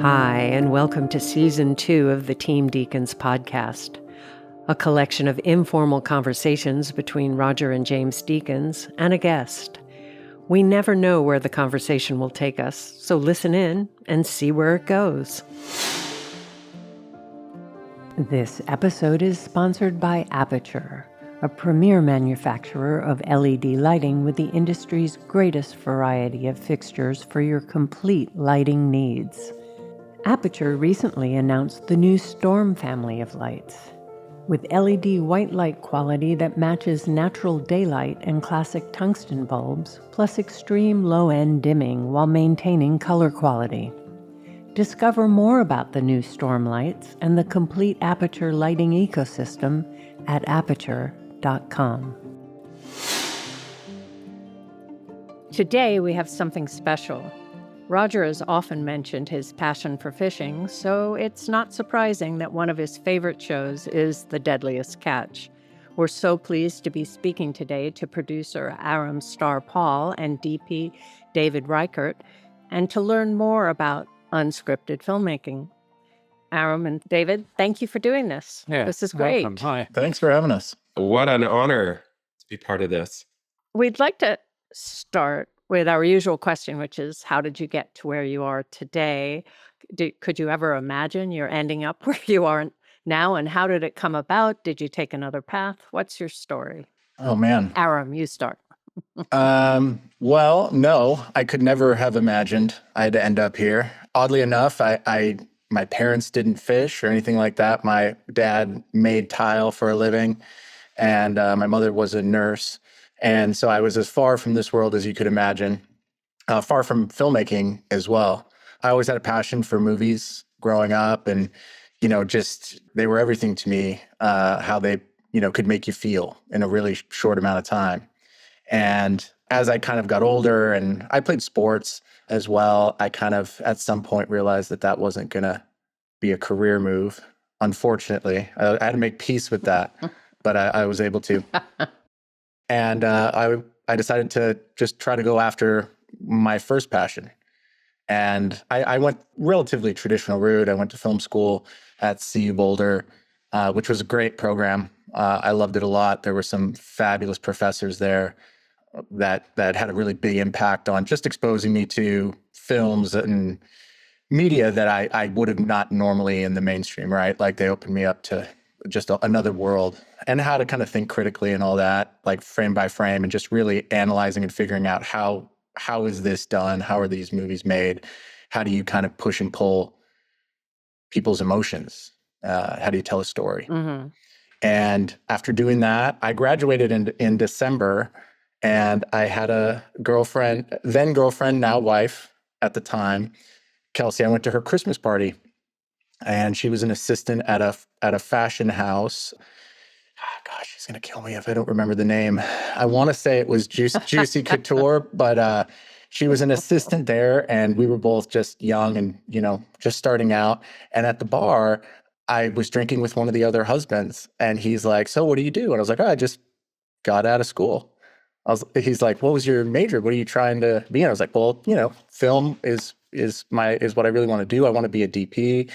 Hi, and welcome to Season 2 of the Team Deakins Podcast, a collection of informal conversations between Roger and James Deakins and a guest. We never know where the conversation will take us, so listen in and see where it goes. This episode is sponsored by Aperture, a premier manufacturer of LED lighting with the industry's greatest variety of fixtures for your complete lighting needs. Aperture recently announced the new Storm family of lights. With LED white light quality that matches natural daylight and classic tungsten bulbs, plus extreme low-end dimming while maintaining color quality. Discover more about the new Storm lights and the complete Aperture lighting ecosystem at aperture.com. Today we have something special. Roger has often mentioned his passion for fishing, so it's not surprising that one of his favorite shows is The Deadliest Catch. We're so pleased to be speaking today to producer Arom Starr-Paul and DP David Reichert, and to learn more about unscripted filmmaking. Arom and David, thank you for doing this. Yeah, this is great. Welcome. Hi. Thanks for having us. What an honor to be part of this. We'd like to start with our usual question, which is, how did you get to where you are today? Could you ever imagine you're ending up where you are now? And how did it come about? Did you take another path? What's your story? Oh, man. Arom, you start. Well, no, I could never have imagined I'd end up here. Oddly enough, my parents didn't fish or anything like that. My dad made tile for a living, and my mother was a nurse. And so I was as far from this world as you could imagine, far from filmmaking as well. I always had a passion for movies growing up, and, just they were everything to me, how they, could make you feel in a really short amount of time. And as I kind of got older and I played sports as well, I kind of at some point realized that wasn't going to be a career move. Unfortunately, I had to make peace with that, but I was able to. And I decided to just try to go after my first passion. And I went relatively traditional route. I went to film school at CU Boulder, which was a great program. I loved it a lot. There were some fabulous professors there that had a really big impact on just exposing me to films and media that I would have not normally in the mainstream, right? Like they opened me up to just another world, and how to kind of think critically and all that, like frame by frame, and just really analyzing and figuring out how is this done? How are these movies made? How do you kind of push and pull people's emotions? How do you tell a story? Mm-hmm. And after doing that, I graduated in December, and I had a girlfriend, then girlfriend, now wife at the time, Kelsey. I went to her Christmas party, and she was an assistant at a fashion house. Gosh, she's gonna kill me if I don't remember the name. I want to say it was Juicy Couture, but she was an assistant there, and we were both just young and just starting out. And at the bar, I was drinking with one of the other husbands, and he's like, "So, what do you do?" And I was like, "Oh, I just got out of school." He's like, "What was your major? What are you trying to be in?" I was like, "Well, film is what I really want to do. I want to be a DP."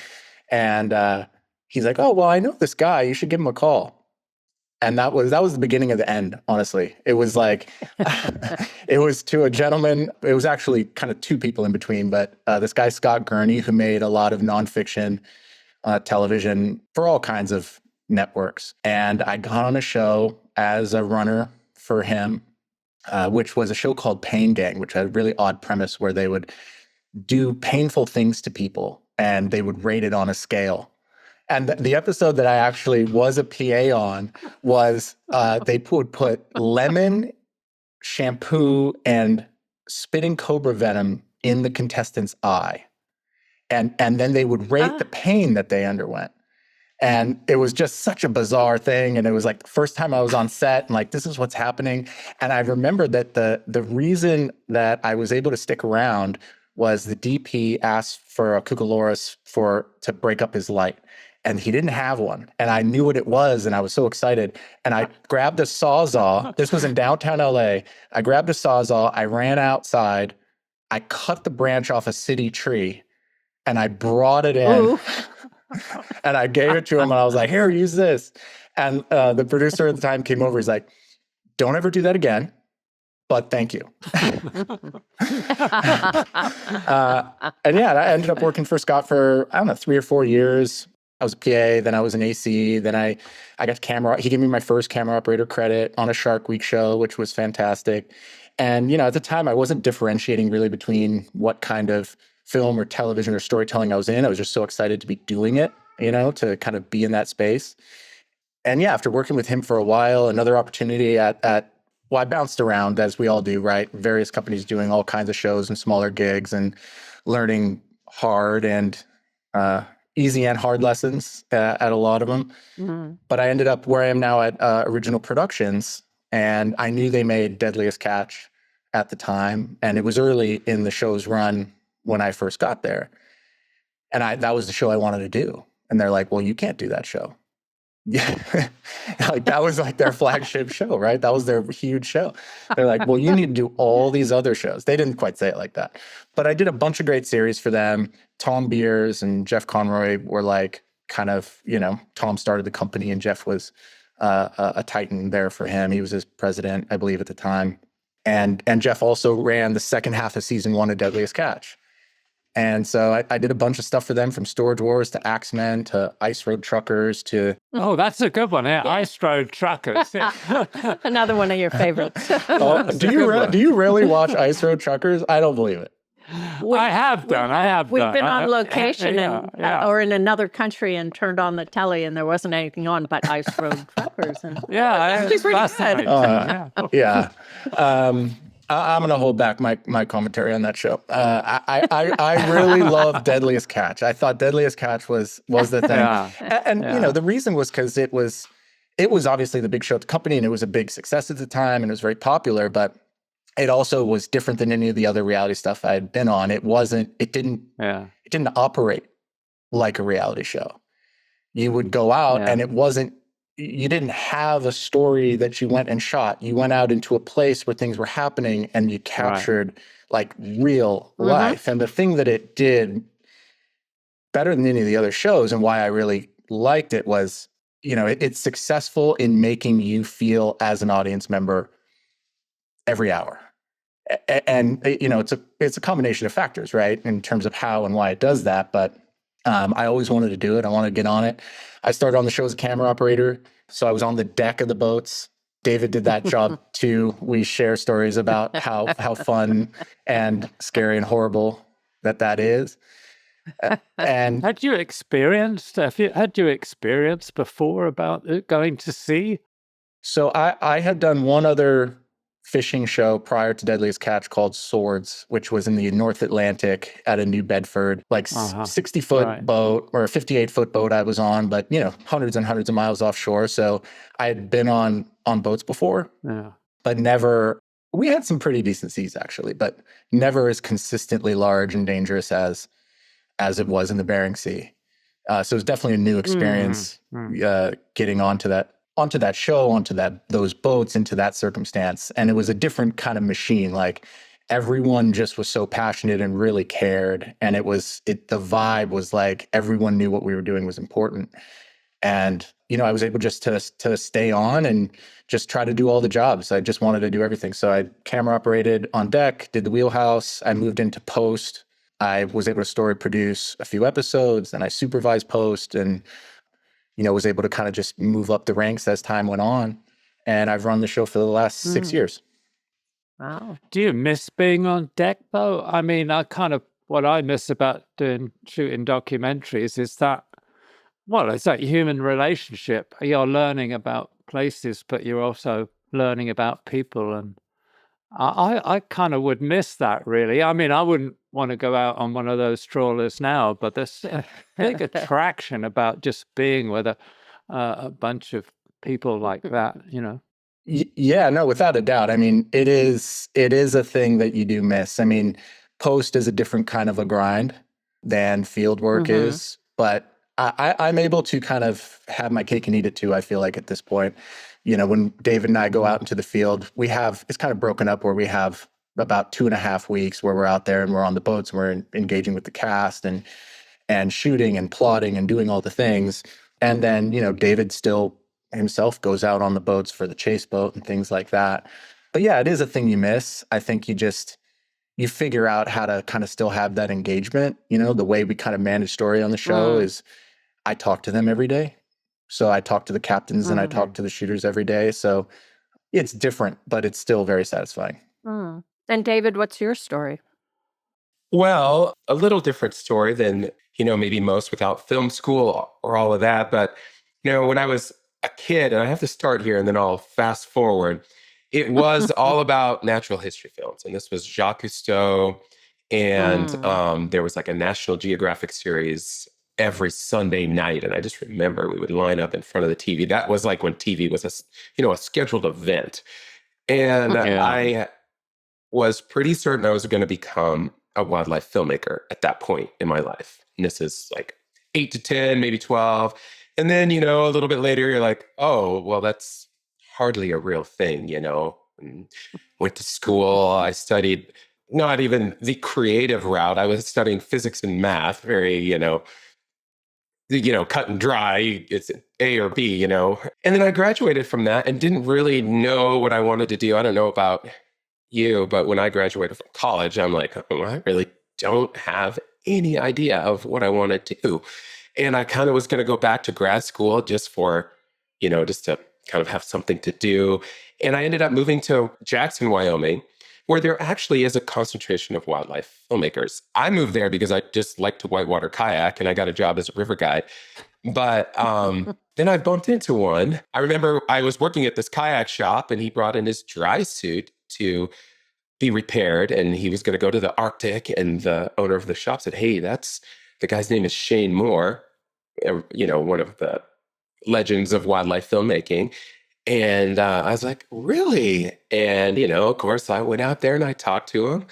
And he's like, "Oh, well, I know this guy. You should give him a call." And that was the beginning of the end, honestly. It was like, it was to a gentleman. It was actually kind of two people in between, but this guy, Scott Gurney, who made a lot of nonfiction television for all kinds of networks. And I got on a show as a runner for him, which was a show called Pain Gang, which had a really odd premise where they would do painful things to people and they would rate it on a scale. And the episode that I actually was a PA on was they would put lemon, shampoo, and spitting cobra venom in the contestant's eye. And then they would rate the pain that they underwent. And it was just such a bizarre thing. And it was like the first time I was on set and like, this is what's happening. And I remember that the reason that I was able to stick around was the DP asked for a Cucaloris to break up his light. And he didn't have one. And I knew what it was, and I was so excited. And I grabbed a Sawzall. This was in downtown LA. I grabbed a Sawzall. I ran outside. I cut the branch off a city tree. and I brought it in. Ooh. And I gave it to him, and I was like, here, use this. And the producer at the time came over. He's like, don't ever do that again, but thank you. And yeah, I ended up working for Scott for, I don't know, 3 or 4 years. I was a PA, then I was an AC, then I got camera. He gave me my first camera operator credit on a Shark Week show, which was fantastic. And, at the time, I wasn't differentiating really between what kind of film or television or storytelling I was in. I was just so excited to be doing it, to kind of be in that space. And yeah, after working with him for a while, another opportunity well, I bounced around as we all do, right? Various companies doing all kinds of shows and smaller gigs and learning hard and easy and hard lessons at a lot of them. Mm-hmm. But I ended up where I am now at Original Productions, and I knew they made Deadliest Catch at the time. And it was early in the show's run when I first got there. And that was the show I wanted to do. And they're like, well, you can't do that show. Yeah. Like that was like their flagship show, right? That was their huge show. They're like, well, you need to do all these other shows. They didn't quite say it like that. But I did a bunch of great series for them. Tom Beers and Jeff Conroy were like kind of, Tom started the company and Jeff was a titan there for him. He was his president, I believe, at the time. And Jeff also ran the second half of season 1 of Deadliest Catch. And so I did a bunch of stuff for them, from Storage Wars to Axemen to Ice Road Truckers to... Oh, that's a good one. Yeah, Ice Road Truckers. Yeah. Another one of your favorites. Do you really watch Ice Road Truckers? I don't believe it. I have done. We've been on location or in another country and turned on the telly, and there wasn't anything on but Ice Road Truckers. And it's pretty good. Yeah. I'm going to hold back my commentary on that show. I really love Deadliest Catch. I thought Deadliest Catch was the thing. Yeah. And the reason was because it was obviously the big show at the company, and it was a big success at the time, and it was very popular, but it also was different than any of the other reality stuff I had been on. It didn't operate like a reality show. You would go out and you didn't have a story that you went and shot. You went out into a place where things were happening and you captured like real life. And the thing that it did better than any of the other shows, and why I really liked it, was, it's successful in making you feel as an audience member every hour. And it's a combination of factors, right, in terms of how and why it does that. But I always wanted to do it. I wanted to get on it. I started on the show as a camera operator, so I was on the deck of the boats. David did that job too. We share stories about how fun and scary and horrible that is. And had you experienced before about going to sea? So I had done one other fishing show prior to Deadliest Catch called Swords, which was in the North Atlantic at a New Bedford, 60-foot boat or a 58-foot boat I was on, but hundreds and hundreds of miles offshore. So I had been on boats before, but never. We had some pretty decent seas actually, but never as consistently large and dangerous as it was in the Bering Sea. So it was definitely a new experience getting onto that show, onto those boats, into that circumstance. And it was a different kind of machine. Like everyone just was so passionate and really cared. And the vibe was like everyone knew what we were doing was important. And, I was able just to stay on and just try to do all the jobs. I just wanted to do everything. So I camera operated on deck, did the wheelhouse. I moved into post. I was able to story produce a few episodes, and I supervised post, and was able to kind of just move up the ranks as time went on. And I've run the show for the last 6 years. Wow. Do you miss being on deck, though? I mean, what I miss about shooting documentaries is that, it's that human relationship. You're learning about places, but you're also learning about people. And I kind of would miss that, really. I mean, I wouldn't want to go out on one of those trawlers now, but there's a big attraction about just being with a bunch of people like that, Yeah, no, without a doubt. I mean, it is a thing that you do miss. I mean, post is a different kind of a grind than field work is, but I'm able to kind of have my cake and eat it too, I feel like, at this point. When David and I go out into the field, it's kind of broken up where we have about 2.5 weeks where we're out there and we're on the boats and we're engaging with the cast. And, and shooting and plotting and doing all the things. And then, David still himself goes out on the boats for the chase boat and things like that. But yeah, it is a thing you miss. I think you figure out how to kind of still have that engagement. The way we kind of manage story on the show is I talk to them every day. So I talk to the captains and I talk to the shooters every day. So it's different, but it's still very satisfying. And David, what's your story? Well, a little different story than, maybe most without film school or all of that. But, when I was a kid, and I have to start here and then I'll fast forward, it was all about natural history films. And this was Jacques Cousteau. And there was like a National Geographic series every Sunday night. And I just remember we would line up in front of the TV. That was like when TV was a scheduled event. And I was pretty certain I was going to become a wildlife filmmaker at that point in my life. And this is like 8 to 10, maybe 12. And then, a little bit later, you're like, oh, well, that's hardly a real thing, And went to school. I studied not even the creative route. I was studying physics and math, very, cut and dry. It's A or B, And then I graduated from that and didn't really know what I wanted to do. I don't know about you, but when I graduated from college, I'm like, oh, I really don't have any idea of what I want to do. And I kind of was going to go back to grad school just for, just to kind of have something to do. And I ended up moving to Jackson, Wyoming, where there actually is a concentration of wildlife filmmakers. I moved there because I just like to whitewater kayak and I got a job as a river guide. But then I bumped into one. I remember I was working at this kayak shop and he brought in his dry suit to be repaired. And he was going to go to the Arctic. And the owner of the shop said, hey, the guy's name is Shane Moore, one of the legends of wildlife filmmaking. And I was like, really? And, of course, I went out there and I talked to him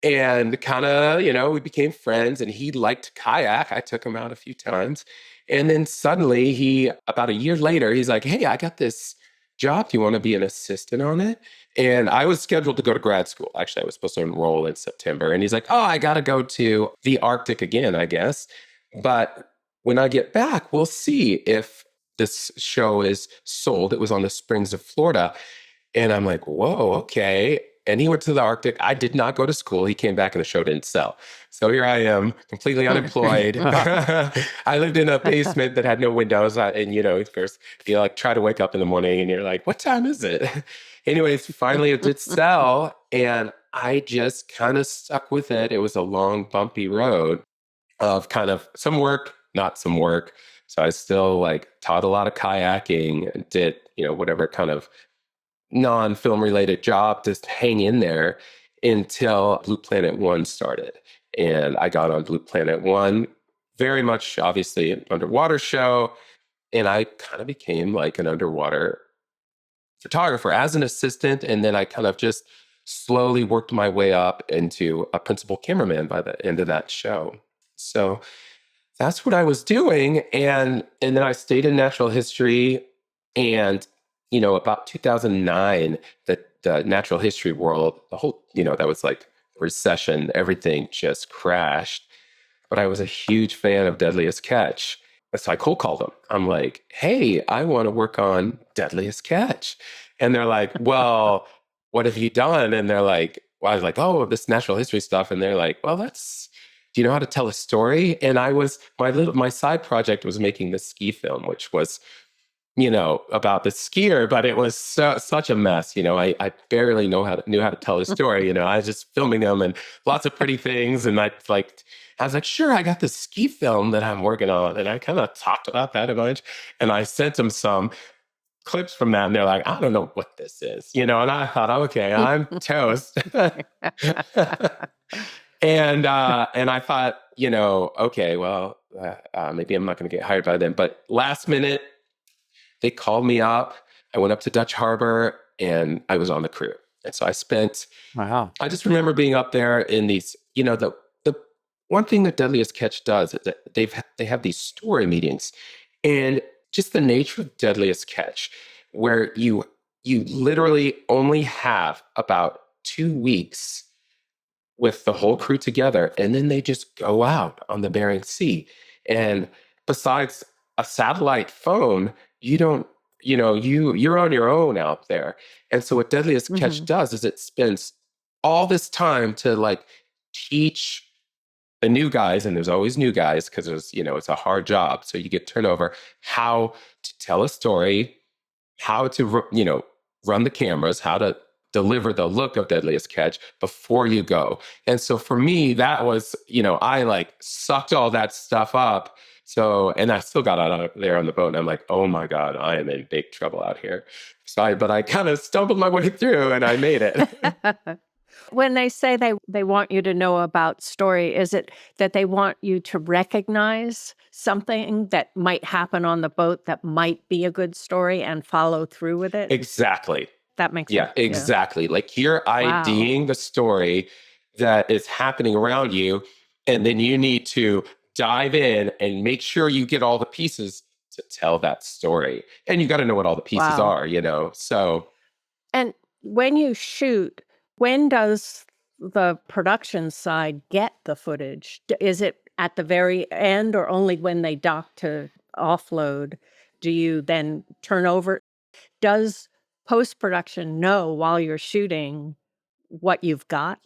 and kind of, we became friends and he liked kayak. I took him out a few times. And then suddenly about a year later, he's like, hey, I got this job. Do you want to be an assistant on it? And I was scheduled to go to grad school. Actually, I was supposed to enroll in September. And he's like, oh, I got to go to the Arctic again, I guess. But when I get back, we'll see if this show is sold. It was on the Springs of Florida. And I'm like, whoa, okay. And he went to the Arctic. I did not go to school. He came back and the show didn't sell. So here I am, completely unemployed. I lived in a basement that had no windows. And, of course, you try to wake up in the morning and you're like, what time is it? Anyways, finally it did sell. And I just kind of stuck with it. It was a long, bumpy road of kind of some work, not some work. So I still taught a lot of kayaking and did, whatever kind of non-film related job to hang in there until Blue Planet One started. And I got on Blue Planet One, very much obviously an underwater show. And I kind of became like an underwater photographer as an assistant. And then I kind of just slowly worked my way up into a principal cameraman by the end of that show. So that's what I was doing. And then I stayed in natural history. And, about 2009, the natural history world, the whole, that was like recession, everything just crashed. But I was a huge fan of Deadliest Catch. So I cold called them. I'm like, hey, I want to work on Deadliest Catch. And they're like, well, what have you done? And they're like, well, I was like, oh, this natural history stuff. And they're like, well, do you know how to tell a story? And my side project was making this ski film, which was, about the skier, but it was such a mess. I barely knew how to tell a story. I was just filming them and lots of pretty things. And I was like, sure, I got this ski film that I'm working on. And I kind of talked about that a bunch. And I sent them some clips from that. And they're like, I don't know what this is, and I thought, okay, I'm toast. And I thought, okay, well, maybe I'm not going to get hired by them. But last minute, they called me up. I went up to Dutch Harbor and I was on the crew. And so I just remember being up there in these, the one thing that Deadliest Catch does is that they have these story meetings, and just the nature of Deadliest Catch, where you literally only have about 2 weeks with the whole crew together, and then they just go out on the Bering Sea. And besides a satellite phone, you don't, you're on your own out there. And so what Deadliest Catch does is it spends all this time to like teach the new guys, and there's always new guys because it's a hard job. So you get turnover, how to tell a story, how to, run the cameras, how to deliver the look of Deadliest Catch before you go. And so for me, that was, I like sucked all that stuff up. So, and I still got out there on the boat and I'm like, oh my God, I am in big trouble out here. But I kind of stumbled my way through and I made it. When they say they want you to know about story, is it that they want you to recognize something that might happen on the boat that might be a good story and follow through with it? Exactly. That makes Yeah, sense. exactly. Yeah. Like you're IDing the story that is happening around you, and then you need to dive in and make sure you get all the pieces to tell that story. And you got to know what all the pieces are, So. And when you shoot, when does the production side get the footage? Is it at the very end or only when they dock to offload? Do you then turn over? Does post-production know while you're shooting what you've got?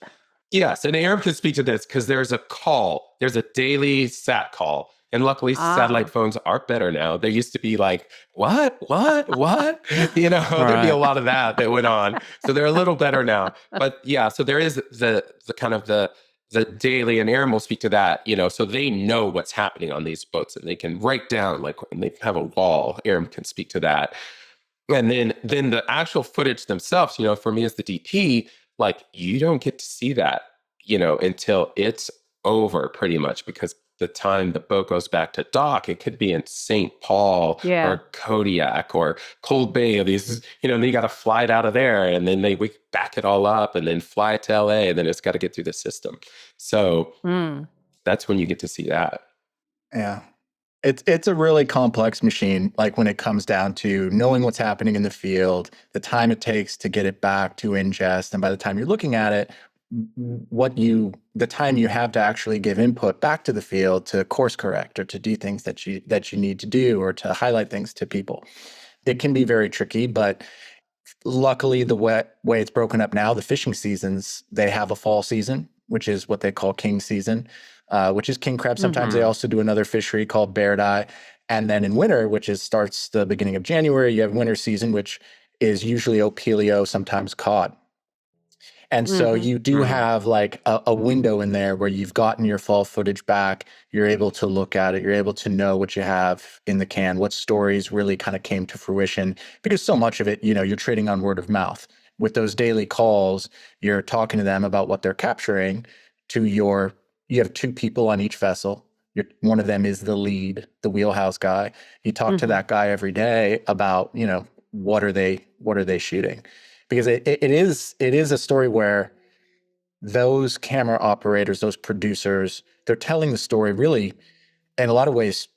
Yes, and Arom can speak to this because there's a daily sat call. And luckily, satellite phones are better now. They used to be like, what? There'd be a lot of that went on. So they're a little better now. But yeah, so there is the kind of the daily, and Arom will speak to that, so they know what's happening on these boats and they can write down, like when they have a wall, Arom can speak to that. And then the actual footage themselves, for me as the DP, like you don't get to see that, until it's over pretty much, because the time the boat goes back to dock, it could be in St. Paul or Kodiak or Cold Bay, or these, then you got to fly it out of there and then we back it all up and then fly it to LA and then it's got to get through the system. So that's when you get to see that. Yeah. It's a really complex machine, like when it comes down to knowing what's happening in the field, the time it takes to get it back to ingest, and by the time you're looking at it, the time you have to actually give input back to the field to course correct or to do things that you need to do or to highlight things to people. It can be very tricky, but luckily the way it's broken up now, the fishing seasons, they have a fall season, which is what they call king season, which is king crab. Sometimes they also do another fishery called bear eye. And then in winter, which starts the beginning of January, you have winter season, which is usually opilio, sometimes cod. And so you do have like a window in there where you've gotten your fall footage back. You're able to look at it. You're able to know what you have in the can, what stories really kind of came to fruition, because so much of it, you're trading on word of mouth. With those daily calls, you're talking to them about what they're capturing you have two people on each vessel. One of them is the lead, the wheelhouse guy. You talk to that guy every day about, what are they shooting? Because it is a story where those camera operators, those producers, they're telling the story really in a lot of ways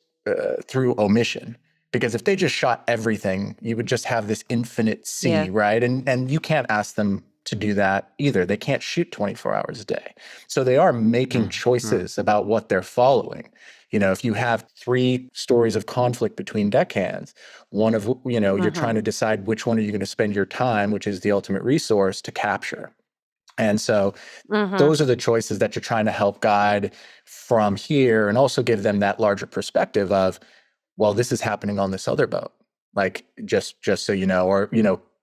through omission. Because if they just shot everything, you would just have this infinite sea, right? And you can't ask them to do that either. They can't shoot 24 hours a day. So they are making choices about what they're following. If you have 3 stories of conflict between deckhands, one of, you're trying to decide which one are you going to spend your time, which is the ultimate resource, to capture. And so those are the choices that you're trying to help guide from here, and also give them that larger perspective of, well, this is happening on this other boat. Like, just so you know, or,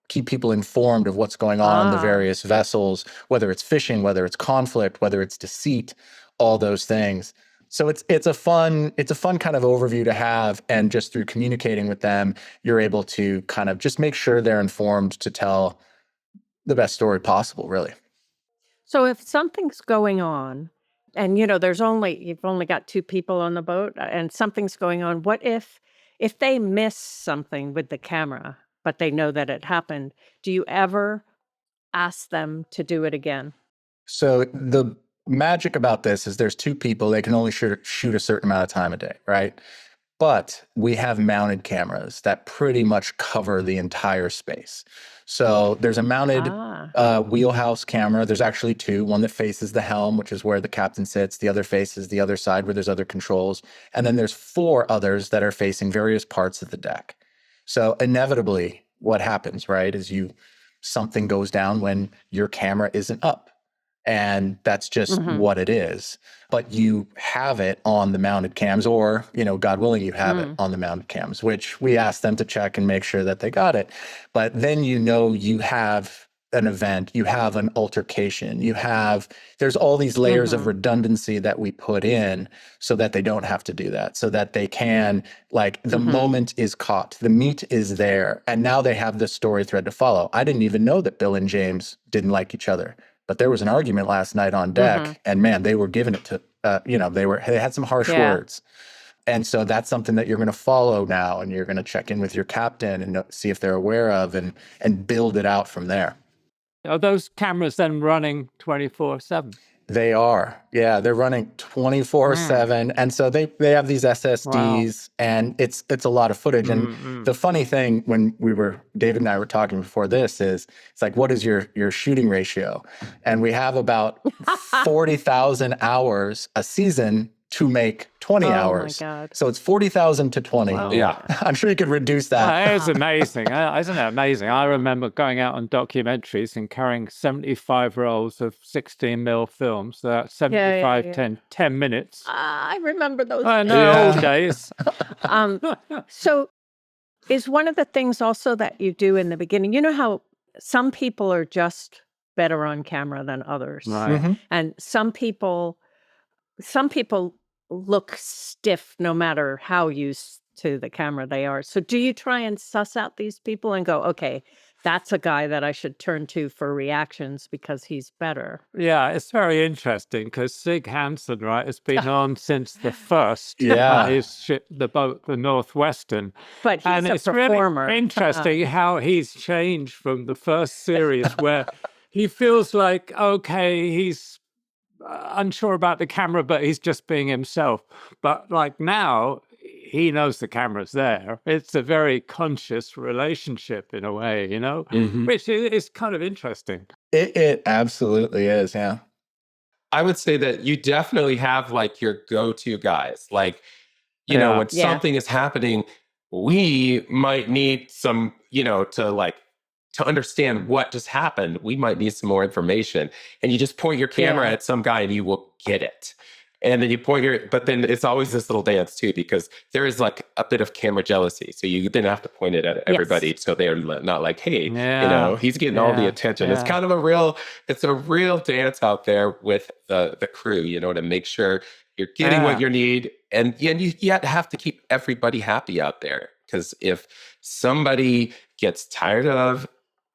keep people informed of what's going on the various vessels, whether it's fishing, whether it's conflict, whether it's deceit, all those things. So it's a fun kind of overview to have, and just through communicating with them, you're able to kind of just make sure they're informed to tell the best story possible, really. So if something's going on, and you've only got 2 people on the boat, and something's going on, what if they miss something with the camera, but they know that it happened? Do you ever ask them to do it again? So the magic about this is there's 2 people, they can only shoot a certain amount of time a day, right? But we have mounted cameras that pretty much cover the entire space. So there's a mounted wheelhouse camera. There's actually two, one that faces the helm, which is where the captain sits. The other faces the other side where there's other controls. And then there's 4 others that are facing various parts of the deck. So inevitably what happens, right, is something goes down when your camera isn't up. And that's just what it is. But you have it on the mounted cams, or, God willing, you have it on the mounted cams, which we ask them to check and make sure that they got it. But then you have an event, you have an altercation, there's all these layers of redundancy that we put in so that they don't have to do that, so that they can, the moment is caught, the meat is there, and now they have this story thread to follow. I didn't even know that Bill and James didn't like each other. But there was an argument last night on deck, and man, they were giving it to, they had some harsh words. And so that's something that you're going to follow now, and you're going to check in with your captain and see if they're aware of, and build it out from there. Are those cameras then running 24/7? They are. Yeah, they're running 24/7. And so they have these SSDs, and it's a lot of footage. And the funny thing, when David and I were talking before this, is it's like, what is your shooting ratio? And we have about 40,000 hours a season to make 20 hours. Oh my God. So it's 40,000 to 20. Wow. Yeah. I'm sure you could reduce that. It's amazing. Isn't it amazing? I remember going out on documentaries and carrying 75 rolls of 16 mil film. So that's 75, 10 minutes. I remember those. I know, old days. So is one of the things also that you do in the beginning, how some people are just better on camera than others. Right. And some people look stiff no matter how used to the camera they are. So do you try and suss out these people and go, okay, that's a guy that I should turn to for reactions because he's better? Yeah, it's very interesting because Sig Hansen, right, has been on since the first. Yeah. He's shipped the boat, the Northwestern. But he's And a it's performer. really interesting how he's changed from the first series where he feels like, okay, he's unsure about the camera, but he's just being himself. But now he knows the camera's there. It's a very conscious relationship in a way, which is kind of interesting. It absolutely is. Yeah. I would say that you definitely have your go-to guys. When something is happening, we might need some, to understand what just happened, we might need some more information. And you just point your camera at some guy and you will get it. And then you but then it's always this little dance too, because there is a bit of camera jealousy. So you then have to point it at everybody. So they're not like, hey, he's getting all the attention. It's kind of a real dance out there with the crew, to make sure you're getting what you need. And you yet have to keep everybody happy out there. Because if somebody gets tired of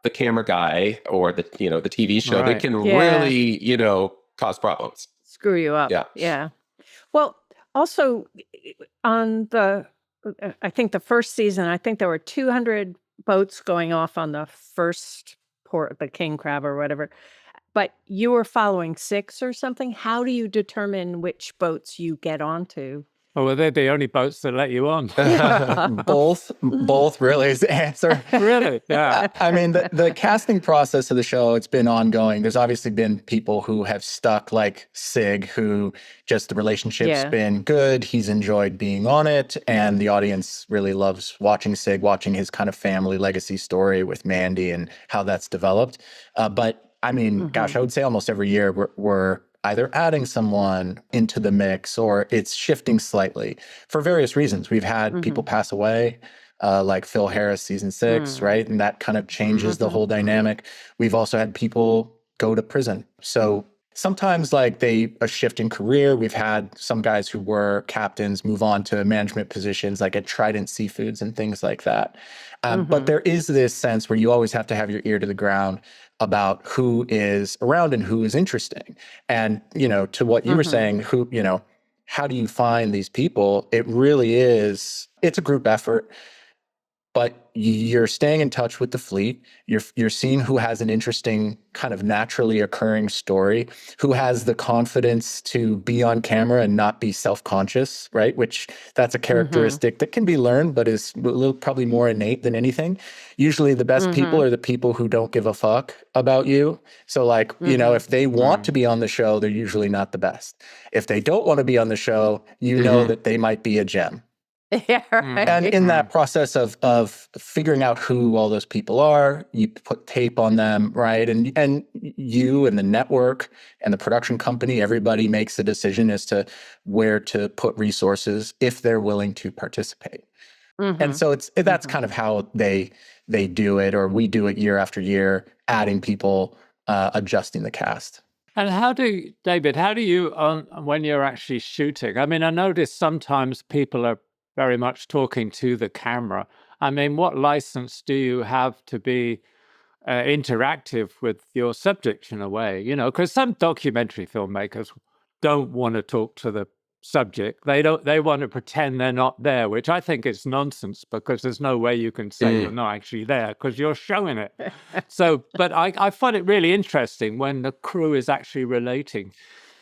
the camera guy or the TV show, they can really, cause problems. Screw you up. Yeah. Well, also on I think the first season, I think there were 200 boats going off on the first port, the king crab or whatever. But you were following 6 or something. How do you determine which boats you get onto? Oh, well, they're the only boats that let you on. Both really is the answer. Really? Yeah. I mean, the casting process of the show, it's been ongoing. There's obviously been people who have stuck, like Sig, who just the relationship's been good. He's enjoyed being on it. And the audience really loves watching Sig, watching his kind of family legacy story with Mandy and how that's developed. But I mean, gosh, I would say almost every year we're either adding someone into the mix or it's shifting slightly for various reasons. We've had people pass away, like Phil Harris, season 6, right? And that kind of changes the whole dynamic. We've also had people go to prison. So sometimes a shift in career. We've had some guys who were captains move on to management positions like at Trident Seafoods and things like that. But there is this sense where you always have to have your ear to the ground about who is around and who is interesting. And, to what you were saying, how do you find these people? It really is, it's a group effort. but you're staying in touch with the fleet. You're seeing who has an interesting kind of naturally occurring story, who has the confidence to be on camera and not be self-conscious, right? Which that's a characteristic that can be learned, but is a little probably more innate than anything. Usually the best people are the people who don't give a fuck about you. So like, if they want to be on the show, they're usually not the best. If they don't want to be on the show, you know that they might be a gem. Yeah, right. And in that process of figuring out who all those people are, you put tape on them, right? And you and the network and the production company, everybody makes a decision as to where to put resources if they're willing to participate. And so that's kind of how they do it, or we do it year after year, adding people, adjusting the cast. And David, how do you, when you're actually shooting? I mean, I notice sometimes people are very much talking to the camera. I mean, what license do you have to be interactive with your subject in a way? Because some documentary filmmakers don't want to talk to the subject. They want to pretend they're not there, which I think is nonsense, because there's no way you can say you're not actually there because you're showing it. So, but I find it really interesting when the crew is actually relating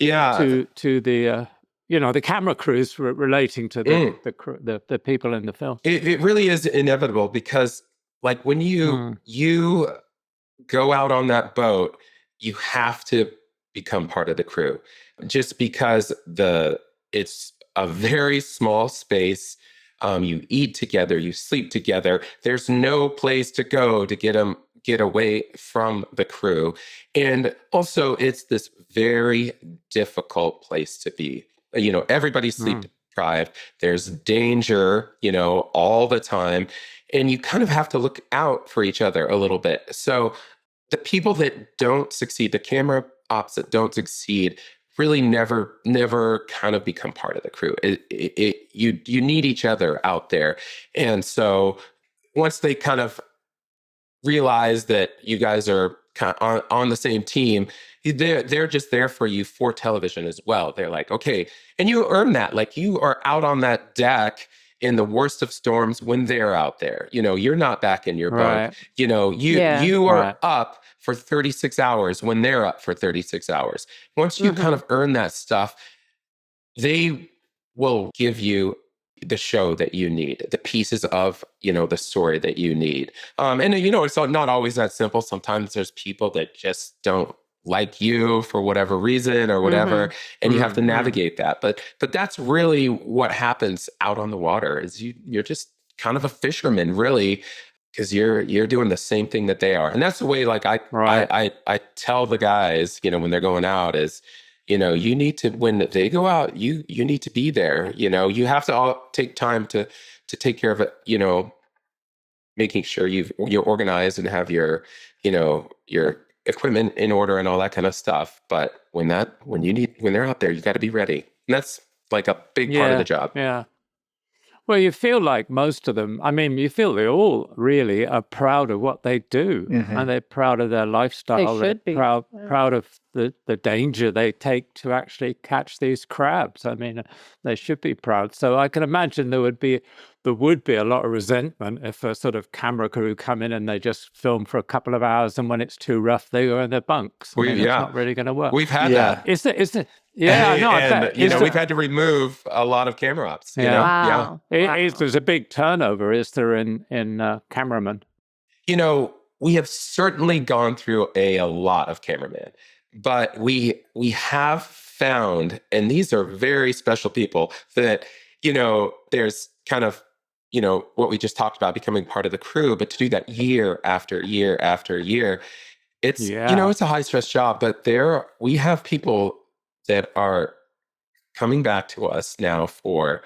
to the the camera crews relating to the people in the film. It really is inevitable, because like when you go out on that boat, you have to become part of the crew, just because it's a very small space. You eat together, you sleep together. There's no place to go to get away from the crew. And also it's this very difficult place to be. Everybody's sleep deprived. There's danger, all the time. And you kind of have to look out for each other a little bit. So the people that don't succeed, the camera ops that don't succeed, really never kind of become part of the crew. You need each other out there. And so once they kind of realize that you guys are kind of on the same team, they're just there for you for television as well. They're like, okay, and you earn that. Like, you are out on that deck in the worst of storms when they're out there. You're not back in your bunk. You are up for 36 hours when they're up for 36 hours. Once you kind of earn that stuff, they will give you the show that you need, the pieces of, the story that you need. And it's not always that simple. Sometimes there's people that just don't like you for whatever reason or whatever, and you have to navigate that. But that's really what happens out on the water, is you're just kind of a fisherman, really, because you're doing the same thing that they are. And that's the way, like, I tell the guys, when they're going out, is, you need to, when they go out, you need to be there. You have to all take time to take care of it, making sure you're organized and have your equipment in order and all that kind of stuff. But when they're out there, you got to be ready. And that's like a big part of the job. Yeah. Well, you feel like most of them, I mean, you feel they all really are proud of what they do, and they're proud of their lifestyle. They should be. Proud of the danger they take to actually catch these crabs. I mean, they should be proud. So I can imagine there would be a lot of resentment if a sort of camera crew come in and they just film for a couple of hours, and when it's too rough, they go in their bunks. It's not really going to work. We've had that. Is it? Yeah, no, I bet. We've had to remove a lot of camera ops. Wow. There's a big turnover, is there, in cameramen? We have certainly gone through a lot of cameramen, but we have found, and these are very special people, that, there's kind of, what we just talked about, becoming part of the crew, but to do that year after year after year, it's, it's a high stress job, but we have people that are coming back to us now for,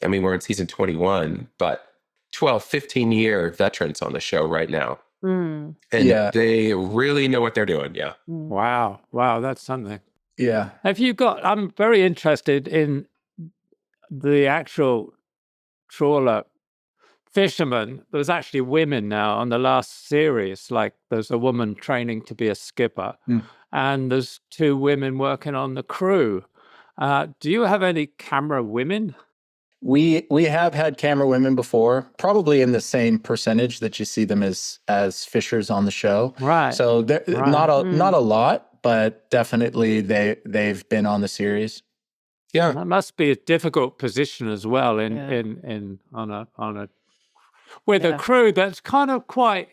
we're in season 21, but 12, 15-year veterans on the show right now. And they really know what they're doing. Yeah. Wow, that's something. Yeah. I'm very interested in the actual trawler fishermen. There's actually women now on the last series. Like, there's a woman training to be a skipper, and there's 2 women working on the crew. Do you have any camera women? We have had camera women before, probably in the same percentage that you see them as fishers on the show. Right. So not a lot, but definitely they've been on the series. Yeah. That must be a difficult position as well in on a with a crew that's kind of quite,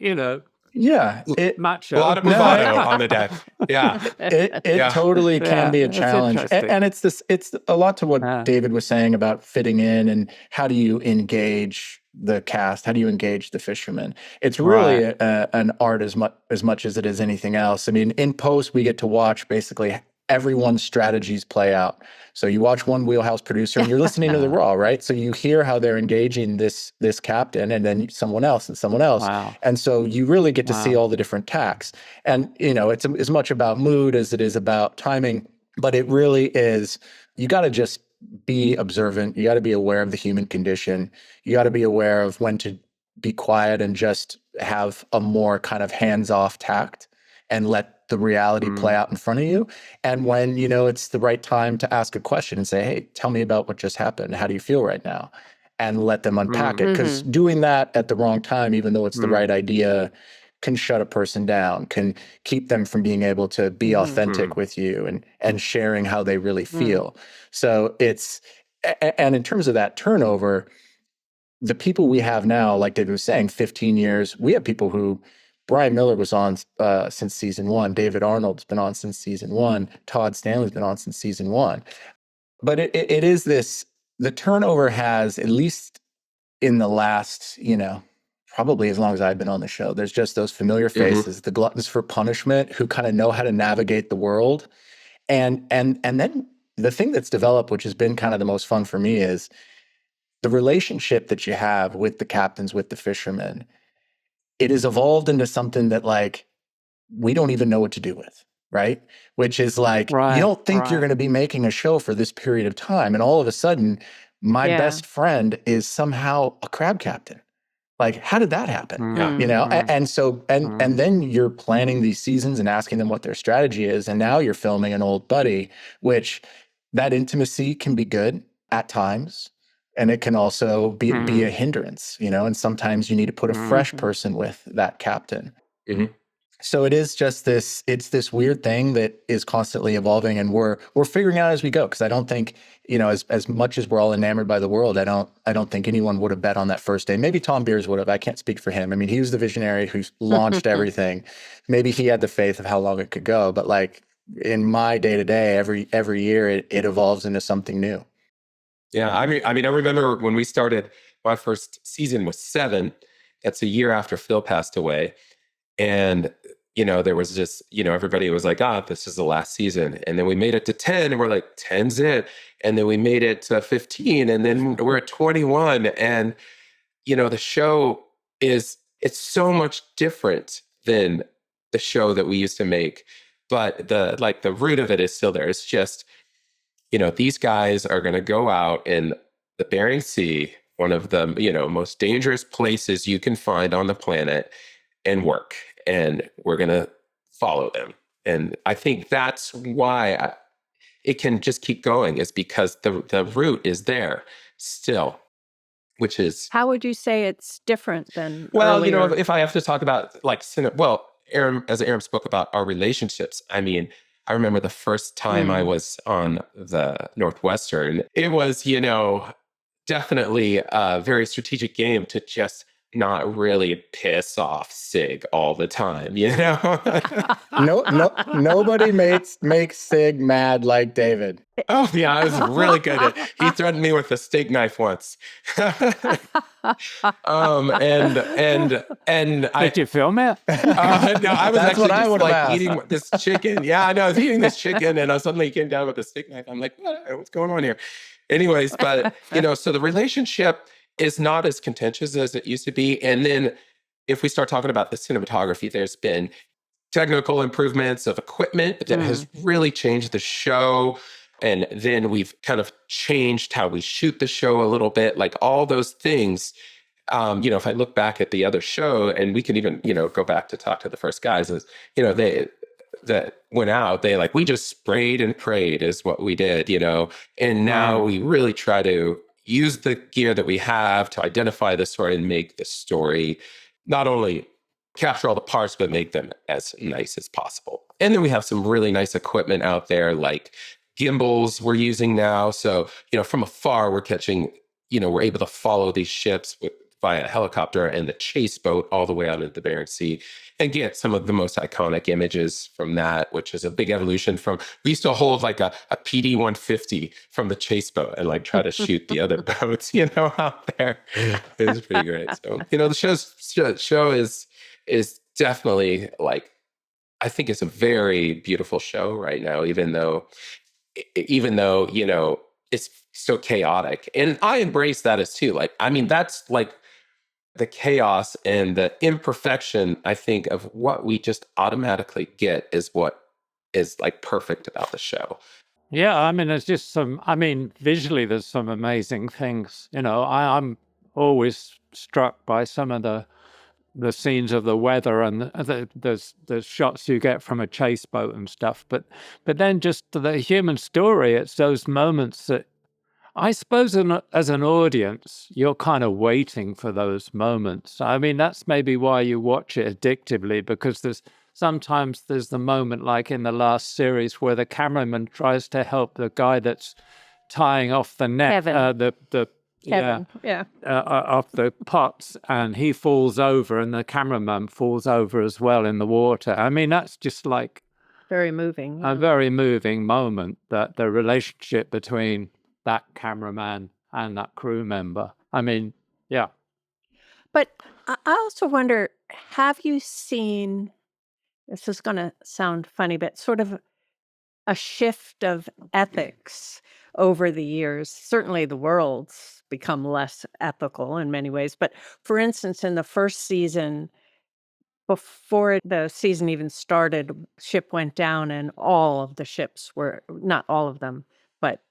Yeah, macho. A lot of bravado on the deck. Yeah. It totally can be a that's challenge. interesting. And it's a lot to what David was saying about fitting in and how do you engage the cast? How do you engage the fishermen? It's really an art as much as it is anything else. I mean, in post, we get to watch basically everyone's strategies play out. So you watch one wheelhouse producer and you're listening to the raw, right? So you hear how they're engaging this captain and then someone else and someone else. Wow. And so you really get to see all the different tacks. And, it's as much about mood as it is about timing, but it really is, you got to just be observant. You got to be aware of the human condition. You got to be aware of when to be quiet and just have a more kind of hands-off tact and let the reality play out in front of you. And when, it's the right time to ask a question and say, hey, tell me about what just happened. How do you feel right now? And let them unpack it. Because doing that at the wrong time, even though it's the right idea, can shut a person down, can keep them from being able to be authentic with you and sharing how they really feel. So and in terms of that turnover, the people we have now, like David was saying, 15 years, we have people who, Brian Miller was on since season 1. David Arnold's been on since season 1. Todd Stanley's been on since season 1. But it is this, the turnover has, at least in the last, probably as long as I've been on the show, there's just those familiar faces, the gluttons for punishment who kind of know how to navigate the world. And then the thing that's developed, which has been kind of the most fun for me, is the relationship that you have with the captains, with the fishermen. It has evolved into something that we don't even know what to do with, right? Which is you don't think you're going to be making a show for this period of time. And all of a sudden, my best friend is somehow a crab captain. How did that happen? And so, and then you're planning these seasons and asking them what their strategy is. And now you're filming an old buddy, which that intimacy can be good at times. And it can also be a hindrance, and sometimes you need to put a fresh person with that captain. So it is just it's this weird thing that is constantly evolving, and we're figuring out as we go. Because I don't think, as much as we're all enamored by the world, I don't think anyone would have bet on that first day. Maybe Tom Beers would have. I can't speak for him. I mean, he was the visionary who launched everything. Maybe he had the faith of how long it could go. But in my day to day, every year it evolves into something new. Yeah, I mean, I remember when we started, my first season was 7. That's a year after Phil passed away. And, there was just, everybody was like, this is the last season. And then we made it to 10 and we're like, 10's it. And then we made it to 15 and then we're at 21. And, the show it's so much different than the show that we used to make. But the root of it is still there. It's just, these guys are going to go out in the Bering Sea, one of the, most dangerous places you can find on the planet, and work. And we're going to follow them. And I think that's why it can just keep going, is because the root is there still, which is... How would you say it's different than earlier? If I have to talk about Arom spoke about our relationships. I mean, I remember the first time I was on the Northwestern, it was, definitely a very strategic game to just not really piss off Sig all the time, Nobody makes Sig mad like David. Oh yeah, I was really good at it. He threatened me with a steak knife once. And did you film it? No, I was That's actually just eating this chicken. Yeah, I know. I was eating this chicken, and suddenly he came down with a steak knife. I'm like, what's going on here? Anyways, but so the relationship is not as contentious as it used to be. And then if we start talking about the cinematography, there's been technical improvements of equipment that has really changed the show. And then we've kind of changed how we shoot the show a little bit, all those things. If I look back at the other show, and we can even, go back to talk to the first guys, is, that went out, we just sprayed and prayed is what we did, and now we really try to, use the gear that we have to identify the story and make the story not only capture all the parts, but make them as nice as possible. And then we have some really nice equipment out there, like gimbals we're using now. So, from afar, we're catching, we're able to follow these ships via helicopter and the chase boat all the way out into the Bering Sea and get some of the most iconic images from that, which is a big evolution from, we used to hold like a PD-150 from the chase boat and like try to shoot the other boats, out there. It was pretty great. So, the show is definitely like, I think it's a very beautiful show right now, even though, it's so chaotic. And I embrace that as too. Like, I mean, that's like the chaos and the imperfection, I think, of what we just automatically get is what is like perfect about the show. Yeah, I mean, there's just visually, there's some amazing things. I'm always struck by some of the scenes of the weather and the shots you get from a chase boat and stuff. But then just the human story, it's those moments that I suppose as an audience, you're kind of waiting for those moments. I mean, that's maybe why you watch it addictively, because sometimes there's the moment like in the last series where the cameraman tries to help the guy that's tying off the net, Kevin. Kevin, yeah. Off the pots, and he falls over and the cameraman falls over as well in the water. I mean, that's just like very moving. A very moving moment, that the relationship between that cameraman and that crew member. I mean, yeah. But I also wonder, have you seen, this is going to sound funny, but sort of a shift of ethics over the years? Certainly the world's become less ethical in many ways. But for instance, in the first season, before the season even started, ship went down and all of the ships were, not all of them, but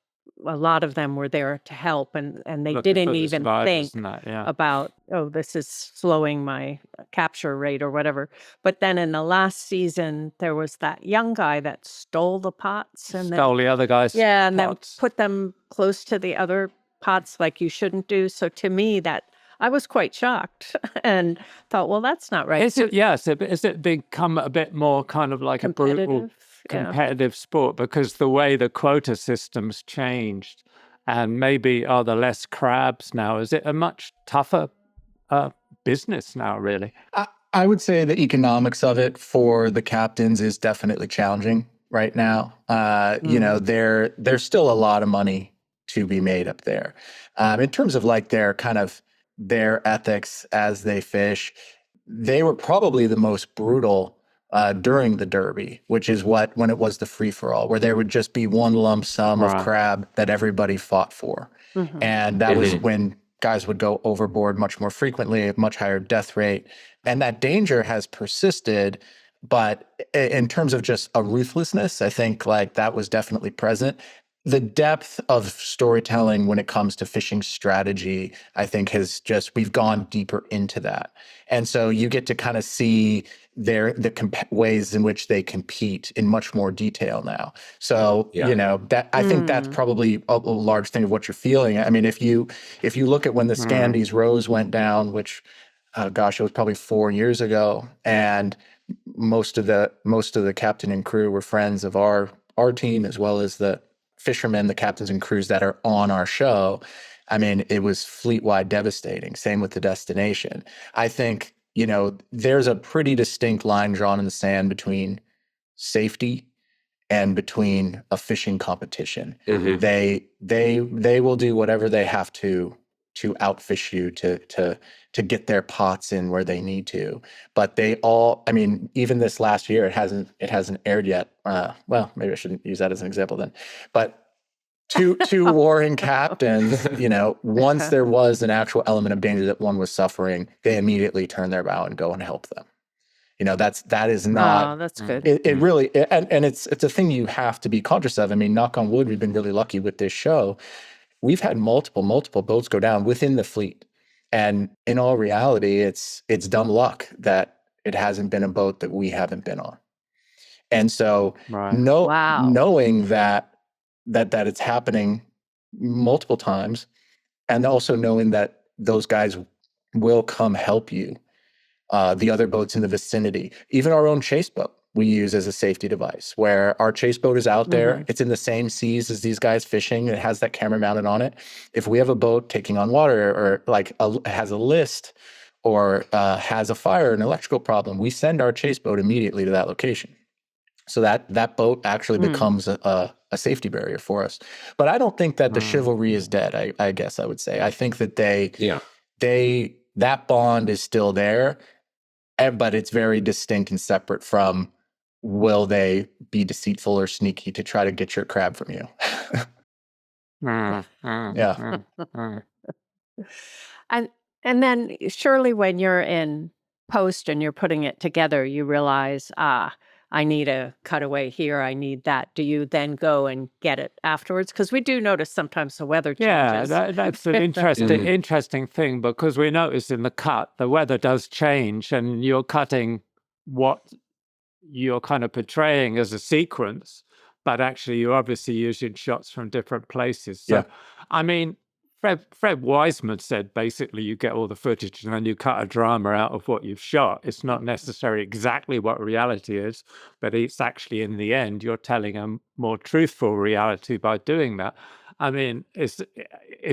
a lot of them were there to help, and they Looking didn't for the even survivors think and that, yeah. about, oh, this is slowing my capture rate or whatever. But then in the last season, there was that young guy that stole the pots and Stole the other guy's and then pots. put them close to the other pots like you shouldn't do. So to me, that I was quite shocked and thought, well, that's not right. Is it become a bit more kind of like a brutal competitive sport because the way the quota system's changed, and maybe are there less crabs now? Is it a much tougher business now, really? I would say the economics of it for the captains is definitely challenging right now. There's still a lot of money to be made up there. In terms of like their ethics as they fish, they were probably the most brutal during the Derby, which is when it was the free-for-all, where there would just be one lump sum of crab that everybody fought for. Mhm. And that was when guys would go overboard much more frequently, a much higher death rate. And that danger has persisted. But in terms of just a ruthlessness, I think like that was definitely present. The depth of storytelling when it comes to fishing strategy, I think we've gone deeper into that. And so you get to kind of see ways in which they compete in much more detail now. So, I think that's probably a large thing of what you're feeling. I mean, if you look at when the Scandies Rose went down, which, it was probably 4 years ago, and most of the captain and crew were friends of our team, as well as the fishermen, the captains and crews that are on our show. I mean, it was fleet-wide devastating. Same with the Destination. I think, there's a pretty distinct line drawn in the sand between safety and between a fishing competition. Mm-hmm. They will do whatever they have to outfish you to get their pots in where they need to. But even this last year, it hasn't aired yet. Well, maybe I shouldn't use that as an example then. But two warring captains, once there was an actual element of danger that one was suffering, they immediately turn their bow and go and help them. That is not. Oh, that's good. It really, and it's a thing you have to be conscious of. I mean, knock on wood, we've been really lucky with this show. We've had multiple boats go down within the fleet. And in all reality, it's dumb luck that it hasn't been a boat that we haven't been on. And so knowing that it's happening multiple times, And also knowing that those guys will come help you. The other boats in the vicinity, even our own chase boat, we use as a safety device, where our chase boat is out there. It's in the same seas as these guys fishing. It has that camera mounted on it. If we have a boat taking on water, or like has a list, or has a fire, an electrical problem, we send our chase boat immediately to that location. So that boat actually becomes a safety barrier for us. But I don't think that the chivalry is dead. I guess I would say. I think that that bond is still there, but it's very distinct and separate from, will they be deceitful or sneaky to try to get your crab from you? Yeah. And then surely when you're in post and you're putting it together, you realize, I need a cutaway here, I need that. Do you then go and get it afterwards? Because we do notice sometimes the weather changes. That's an interesting thing, because we notice in the cut, the weather does change, and you're cutting what you're kind of portraying as a sequence, but actually you're obviously using shots from different places. So, I mean, Fred Wiseman said basically you get all the footage and then you cut a drama out of what you've shot. It's not necessarily exactly what reality is, but it's actually, in the end, you're telling a more truthful reality by doing that. I mean, is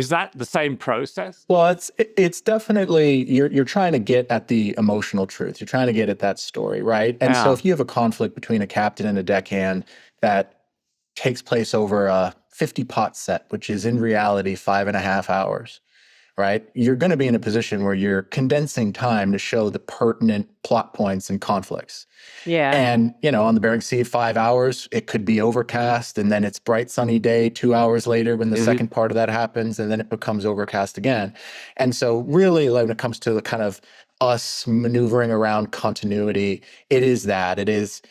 that the same process? Well, it's definitely, you're trying to get at the emotional truth. You're trying to get at that story, right? And so if you have a conflict between a captain and a deckhand that takes place over a 50-pot set, which is in reality 5.5 hours, right? You're going to be in a position where you're condensing time to show the pertinent plot points and conflicts. Yeah. And, on the Bering Sea, 5 hours, it could be overcast, and then it's bright sunny day 2 hours later when the second part of that happens, and then it becomes overcast again. And so really, when it comes to the kind of us maneuvering around continuity, it is that. It is,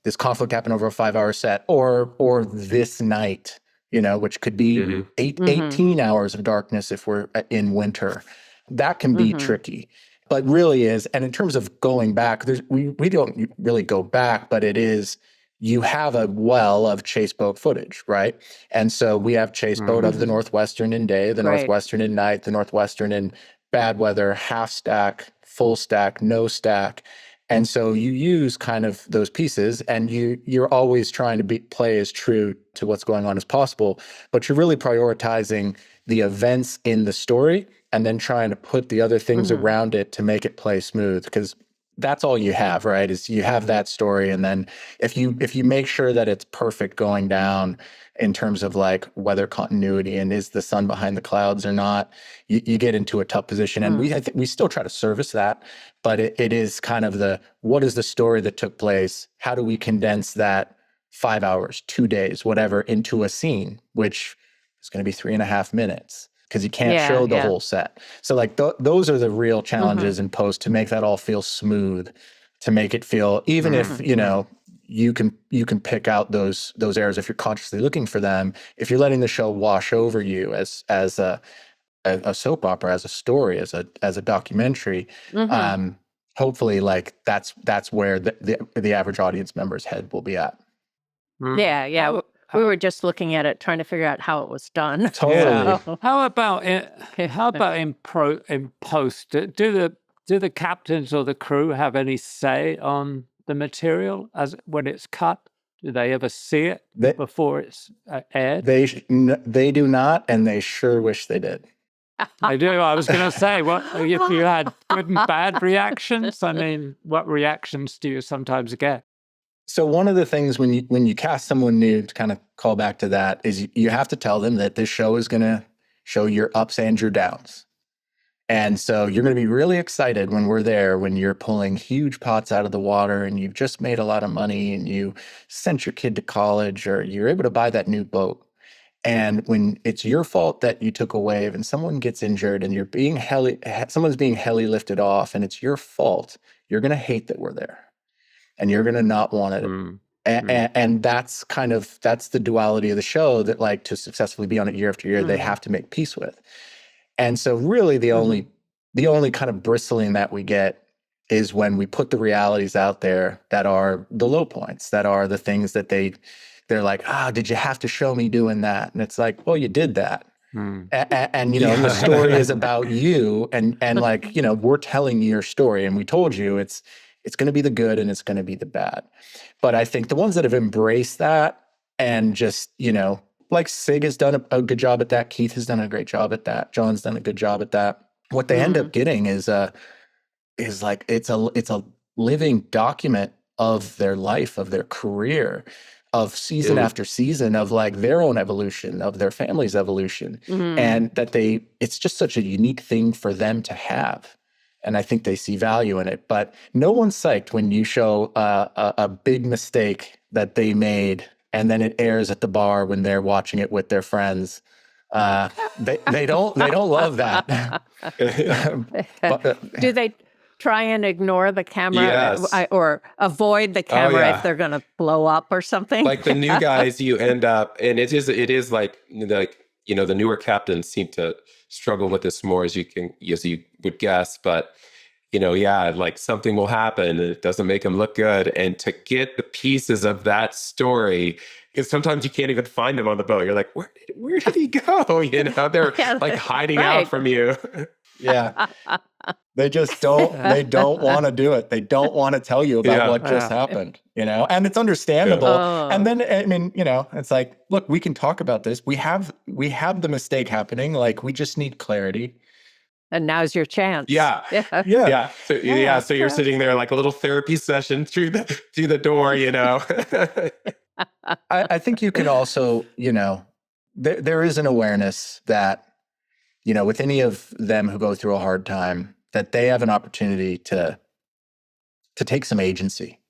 this conflict happened over a 5-hour set, or this night, which could be 18 hours of darkness if we're in winter. That can be tricky, but really is. And in terms of going back, we don't really go back, but it is, you have a well of chase boat footage, right? And so we have chase boat of the Northwestern in day, the Northwestern in night, the Northwestern in bad weather, half stack, full stack, no stack. And so you use kind of those pieces, and you're always trying to play as true to what's going on as possible, but you're really prioritizing the events in the story and then trying to put the other things around it to make it play smooth, because that's all you have, right? Is you have that story, and then if you make sure that it's perfect going down in terms of like weather continuity and is the sun behind the clouds or not, you get into a tough position. And we still try to service that, but it is kind of what is the story that took place? How do we condense that 5 hours, 2 days, whatever, into a scene, which is going to be 3.5 minutes? Because you can't show the whole set. So like those are the real challenges in post, to make that all feel smooth, to make it feel, even if, you can pick out those errors if you're consciously looking for them. If you're letting the show wash over you as a soap opera, as a story, as a documentary, hopefully like that's where the average audience member's head will be at. Yeah. We were just looking at it, trying to figure out how it was done. Totally. How about in post? Do the captains or the crew have any say on the material when it's cut? Do they ever see it before it's aired? They do not, and they sure wish they did. I do. I was going to say, what if you had good and bad reactions? I mean, what reactions do you sometimes get? So one of the things when you cast someone new, to kind of call back to that, is you have to tell them that this show is going to show your ups and your downs. And so you're going to be really excited when we're there, when you're pulling huge pots out of the water and you've just made a lot of money and you sent your kid to college, or you're able to buy that new boat. And when it's your fault that you took a wave and someone gets injured and someone's being heli lifted off and it's your fault, you're going to hate that we're there. And you're going to not want it. And that's the duality of the show, that like to successfully be on it year after year, they have to make peace with. And so really the only kind of bristling that we get is when we put the realities out there that are the low points, that are the things that they're like, did you have to show me doing that? And it's like, well, you did that. And and the story is about you, and like, we're telling your story, and we told you it's going to be the good and it's going to be the bad. But I think the ones that have embraced that and just, like Sig has done a good job at that, Keith has done a great job at that, John's done a good job at that. What they end up getting is like it's a living document of their life, of their career, of season after season, of like their own evolution, of their family's evolution. And that it's just such a unique thing for them to have. And I think they see value in it. But no one's psyched when you show a big mistake that they made and then it airs at the bar when they're watching it with their friends. They don't love that. Do they try and ignore the camera Yes. or avoid the camera yeah. if they're going to blow up or something? Like the new guys, you end up, and it is like the newer captains seem to struggle with this more as you would guess, but like something will happen and it doesn't make them look good. And to get the pieces of that story, because sometimes you can't even find them on the boat. You're like, where did he go? They're like hiding out from you. Yeah. They just don't want to do it. They don't want to tell you about what just happened, and it's understandable. And then, I mean, it's like, look, we can talk about this. We have the mistake happening. Like, we just need clarity. And now's your chance. Yeah. So you're sitting there like a little therapy session through the door, I think you can also, there is an awareness that, with any of them who go through a hard time, that they have an opportunity to take some agency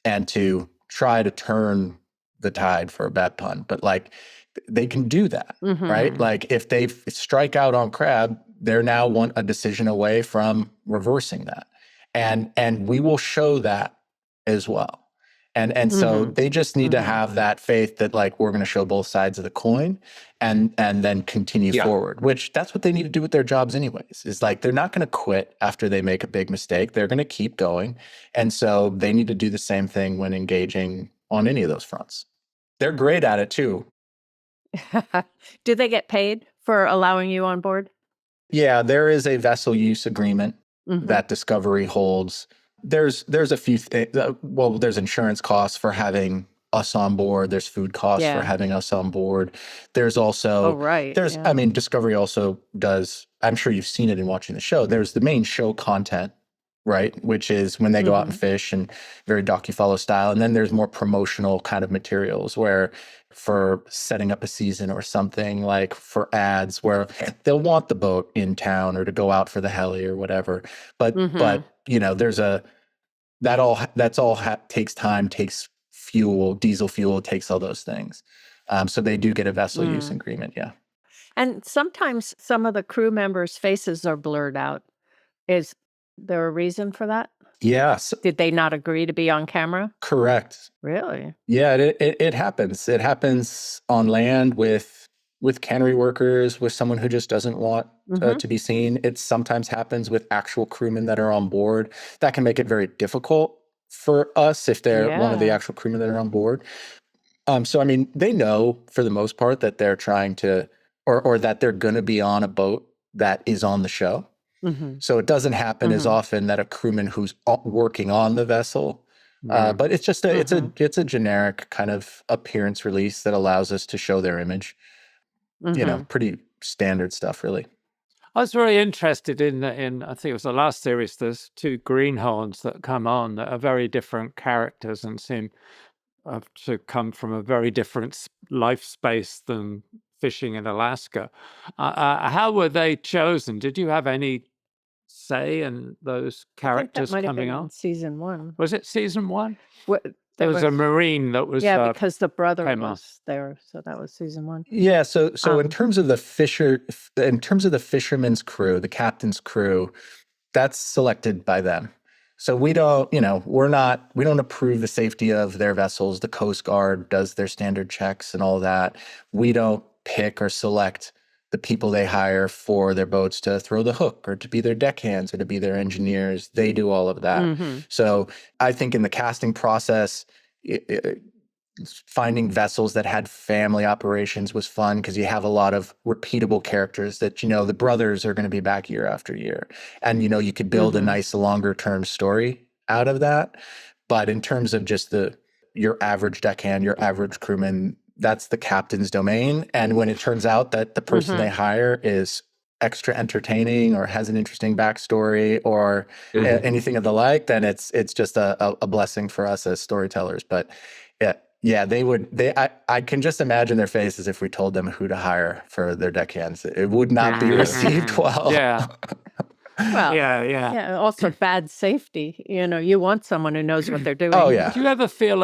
and to try to turn the tide, for a bad pun. But like, they can do that, right? Like, if they strike out on crab, they're now a decision away from reversing that. And we will show that as well. And so they just need to have that faith that, like, we're going to show both sides of the coin and then continue forward, which that's what they need to do with their jobs anyways. Is like, they're not going to quit after they make a big mistake. They're going to keep going. And so they need to do the same thing when engaging on any of those fronts. They're great at it too. Do they get paid for allowing you on board? Yeah, there is a vessel use agreement that Discovery holds. There's a few there's insurance costs for having us on board. There's food costs for having us on board. There's also I mean, Discovery also does, I'm sure you've seen it in watching the show. There's the main show content, right? Which is when they go out and fish, and very docufollow style. And then there's more promotional kind of materials where, for setting up a season or something, like for ads where they'll want the boat in town or to go out for the heli or whatever. But there's takes time, takes fuel, diesel fuel, takes all those things. So they do get a vessel use agreement. Yeah. And sometimes some of the crew members' faces are blurred out. Is there a reason for that? Yes. Did they not agree to be on camera? Correct. Really? Yeah, it happens. It happens on land with cannery workers, with someone who just doesn't want to be seen. It sometimes happens with actual crewmen that are on board. That can make it very difficult for us if they're one of the actual crewmen that are on board. So, I mean, they know for the most part that they're trying to, or that they're going to be on a boat that is on the show. So it doesn't happen as often that a crewman who's working on the vessel, but it's just it's a generic kind of appearance release that allows us to show their image. Pretty standard stuff, really. I was very interested in I think it was the last series. There's two greenhorns that come on that are very different characters and seem to come from a very different life space than fishing in Alaska. How were they chosen? Did you have any say in those characters coming on? Season 1. Was it season 1? There was a Marine that was because the brother came was there, so that was season 1. Yeah, so in terms of the fisherman's crew, the captain's crew, that's selected by them. So we don't, we don't approve the safety of their vessels. The Coast Guard does their standard checks and all that. We don't pick or select the people they hire for their boats to throw the hook or to be their deckhands or to be their engineers. They do all of that. So I think in the casting process, Finding vessels that had family operations was fun because you have a lot of repeatable characters that, you know, the brothers are going to be back year after year. And, you know, you could build a nice longer term story out of that. But in terms of just your average deckhand, your average crewman, that's the captain's domain. And when it turns out that the person they hire is extra entertaining or has an interesting backstory or anything of the like, then it's just a blessing for us as storytellers. But yeah, I can just imagine their faces if we told them who to hire for their deckhands. It would not be received well. Yeah. Well, Yeah. also bad safety. You know, you want someone who knows what they're doing. Oh, yeah. Do you ever feel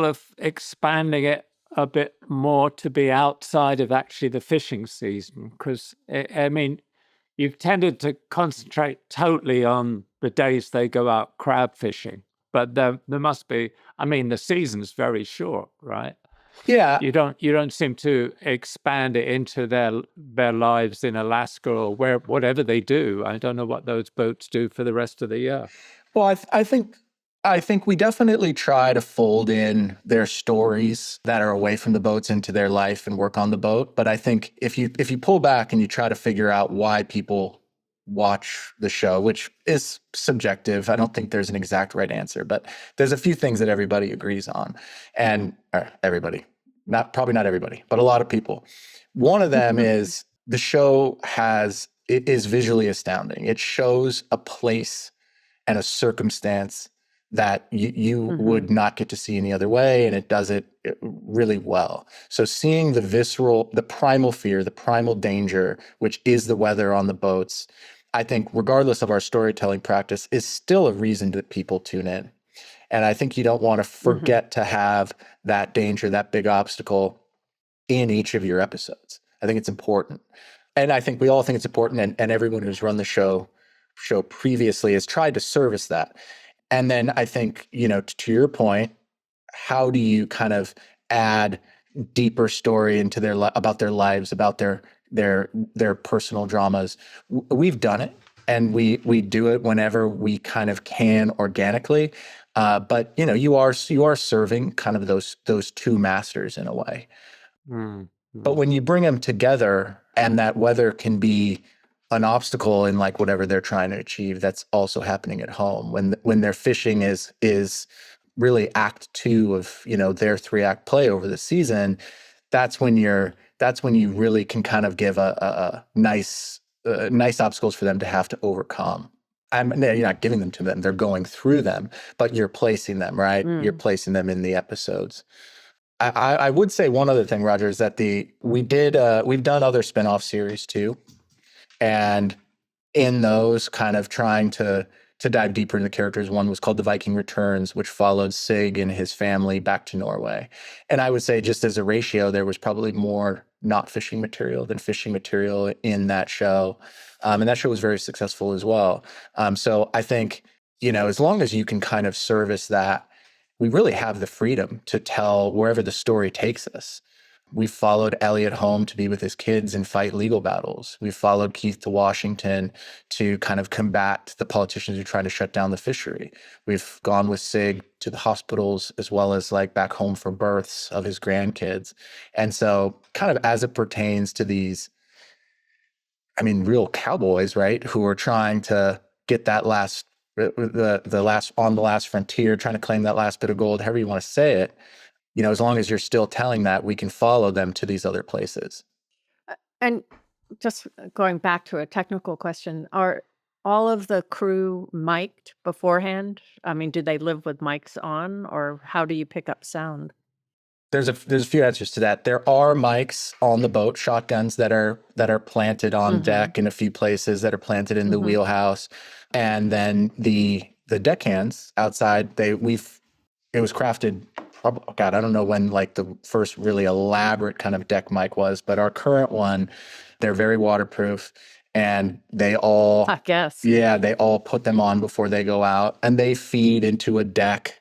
of expanding it a bit more to be outside of actually the fishing season? Because, I mean, you've tended to concentrate totally on the days they go out crab fishing. But there must be, I mean, the season's very short, right? Yeah. You don't seem to expand it into their lives in Alaska or whatever they do. I don't know what those boats do for the rest of the year. Well, I think we definitely try to fold in their stories that are away from the boats into their life and work on the boat. But I think if you pull back and you try to figure out why people watch the show, which is subjective, I don't think there's an exact right answer, but there's a few things that everybody agrees on. And everybody, probably not everybody, but a lot of people. One of them is the show is visually astounding. It shows a place and a circumstance that you would not get to see any other way, and it does it really well. So seeing the primal fear, the primal danger, which is the weather on the boats, I think regardless of our storytelling practice, is still a reason that people tune in. And I think you don't want to forget to have that danger, that big obstacle in each of your episodes. I think it's important. And I think we all think it's important, and everyone who's run the show previously has tried to service that. And then I think, you know, to your point, how do you kind of add deeper story into about their lives, about their personal dramas? We've done it, and we do it whenever we kind of can organically. But you know, you are serving kind of those two masters in a way. But when you bring them together, and that weather can be an obstacle in like whatever they're trying to achieve, that's also happening at home. When their fishing is really act 2 of, you know, their 3-act play over the season, that's when you really can kind of give a nice obstacles for them to have to overcome. You're not giving them to them; they're going through them, but you're placing them, right? You're placing them in the episodes. I would say one other thing, Roger, is that we've done other spinoff series too, and in those, kind of trying to dive deeper into the characters. One was called The Viking Returns, which followed Sig and his family back to Norway. And I would say, just as a ratio, there was probably more not fishing material than fishing material in that show. And that show was very successful as well. So I think, you know, as long as you can kind of service that, we really have the freedom to tell wherever the story takes us. We followed Elliot home to be with his kids and fight legal battles. We followed Keith to Washington to kind of combat the politicians who try to shut down the fishery. We've gone with Sig to the hospitals, as well as like back home for births of his grandkids. And so kind of as it pertains to these, I mean, real cowboys, right, who are trying to get that last on the last frontier, trying to claim that last bit of gold, however you want to say it, you know, as long as you're still telling that, we can follow them to these other places. And just going back to a technical question, are all of the crew mic'd beforehand? I mean, do they live with mics on, or how do you pick up sound? There's a few answers to that. There are mics on the boat, shotguns that are planted on deck in a few places, that are planted in the wheelhouse, and then the deckhands outside. It was crafted. Oh God, I don't know when like the first really elaborate kind of deck mic was, but our current one, they're very waterproof, and they all put them on before they go out, and they feed into a deck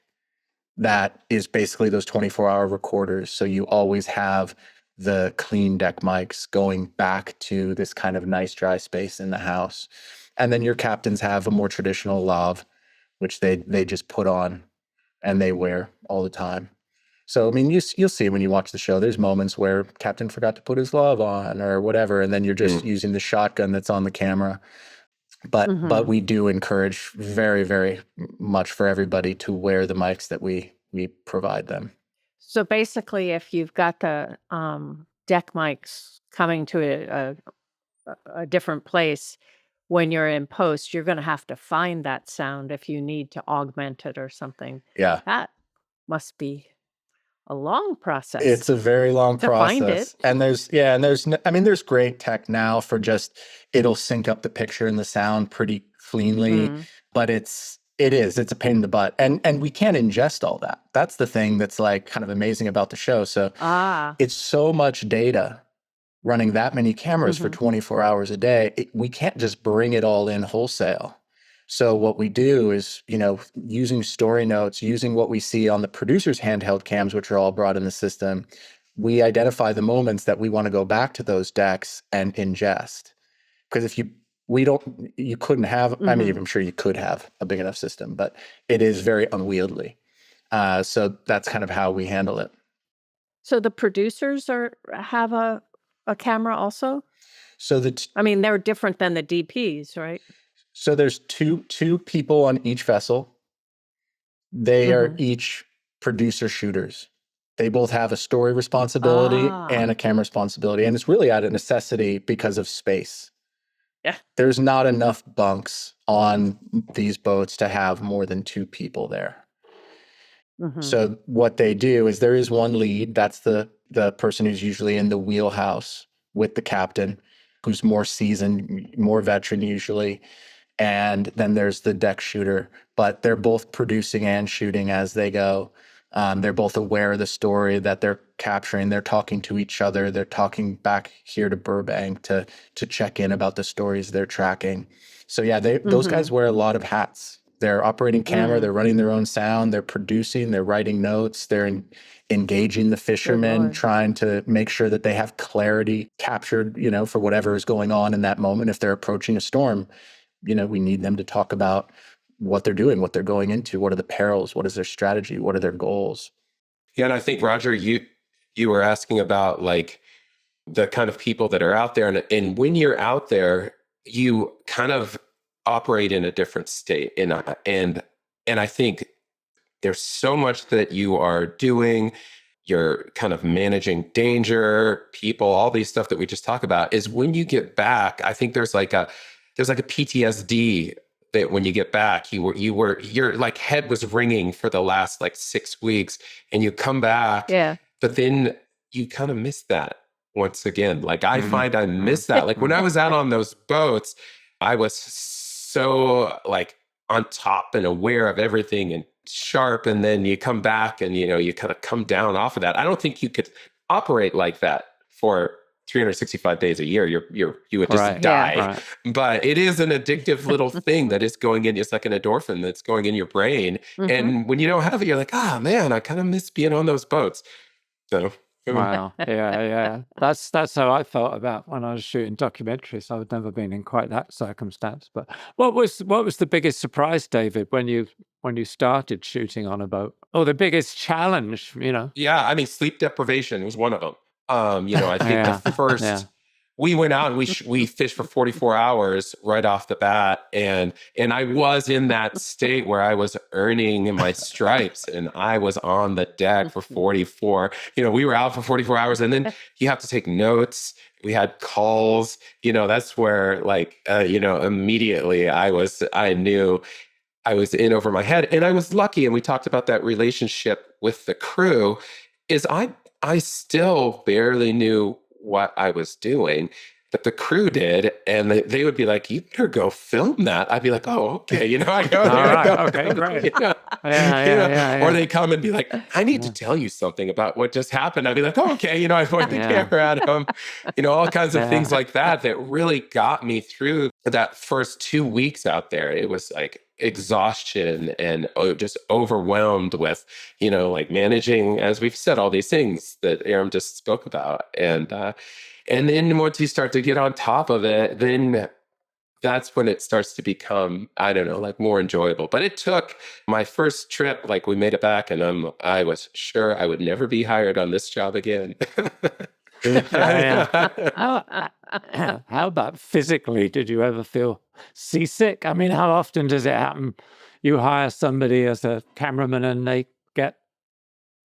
that is basically those 24-hour recorders. So you always have the clean deck mics going back to this kind of nice dry space in the house. And then your captains have a more traditional lav, which they just put on and they wear all the time. So, I mean, you'll see when you watch the show, there's moments where Captain forgot to put his glove on or whatever, and then you're just using the shotgun that's on the camera. But we do encourage very, very much for everybody to wear the mics that we provide them. So basically, if you've got the deck mics coming to a different place, when you're in post, you're going to have to find that sound if you need to augment it or something. Yeah. That must be a long process. It's a very long to find it. process. And there's great tech now for just, it'll sync up the picture and the sound pretty cleanly, but it's a pain in the butt. And we can't ingest all that. That's the thing that's like kind of amazing about the show. So it's so much data running that many cameras for 24 hours a day. We can't just bring it all in wholesale. So what we do is, using story notes, using what we see on the producer's handheld cams, which are all brought in the system, we identify the moments that we want to go back to those decks and ingest. Because you couldn't have, I mean, I'm sure you could have a big enough system, but it is very unwieldy. So that's kind of how we handle it. So the producers have a camera also? So they're different than the DPs, right? So there's two people on each vessel. They are each producer shooters. They both have a story responsibility and a camera responsibility. And it's really out of necessity because of space. Yeah. There's not enough bunks on these boats to have more than 2 people there. So what they do is there is one lead. That's the person who's usually in the wheelhouse with the captain, who's more seasoned, more veteran usually. And then there's the deck shooter, but they're both producing and shooting as they go. They're both aware of the story that they're capturing. They're talking to each other. They're talking back here to Burbank to check in about the stories they're tracking. So yeah, those guys wear a lot of hats. They're operating camera. They're running their own sound. They're producing. They're writing notes. They're engaging the fishermen, trying to make sure that they have clarity captured, for whatever is going on in that moment. If they're approaching a storm, we need them to talk about what they're doing, what they're going into, what are the perils, what is their strategy, what are their goals. Yeah, and I think, Roger, you were asking about like the kind of people that are out there. And when you're out there, you kind of operate in a different state. And I think there's so much that you are doing. You're kind of managing danger, people, all these stuff that we just talked about. Is when you get back, I think there's like a PTSD that when you get back, your like head was ringing for the last like 6 weeks, and you come back, but then you kind of miss that once again. Like I find I miss that. Like when I was out on those boats, I was so like on top and aware of everything and sharp, and then you come back and you kind of come down off of that. I don't think you could operate like that for 365 days a year. You would just die. Yeah, right. But it is an addictive little thing that is going in. It's like an endorphin that's going in your brain. And when you don't have it, you're like, man, I kind of miss being on those boats. So wow. Yeah. That's how I felt about when I was shooting documentaries. I've never been in quite that circumstance. But what was the biggest surprise, David, when you started shooting on a boat? Or the biggest challenge, Yeah, I mean, sleep deprivation was one of them. I think the first we went out and we fished for 44 hours right off the bat, and I was in that state where I was earning my stripes, and I was on the deck for 44. We were out for 44 hours, and then you have to take notes. We had calls. That's where immediately I knew I was in over my head, and I was lucky. And we talked about that relationship with the crew. Is I still barely knew what I was doing, but the crew did, and they would be like, "You better go film that." I'd be like, "Oh, okay." I go there. All right. Okay, great. Yeah. Or they come and be like, "I need to tell you something about what just happened." I'd be like, "Oh, okay." I point the camera at them. All kinds of things like that really got me through that first 2 weeks out there. It was like exhaustion and just overwhelmed with, like managing, as we've said, all these things that Arom just spoke about. And then once you start to get on top of it, then that's when it starts to become, I don't know, like more enjoyable. But it took my first trip, like we made it back, and I was sure I would never be hired on this job again. How about physically? Did you ever feel seasick? I mean, how often does it happen? You hire somebody as a cameraman and they get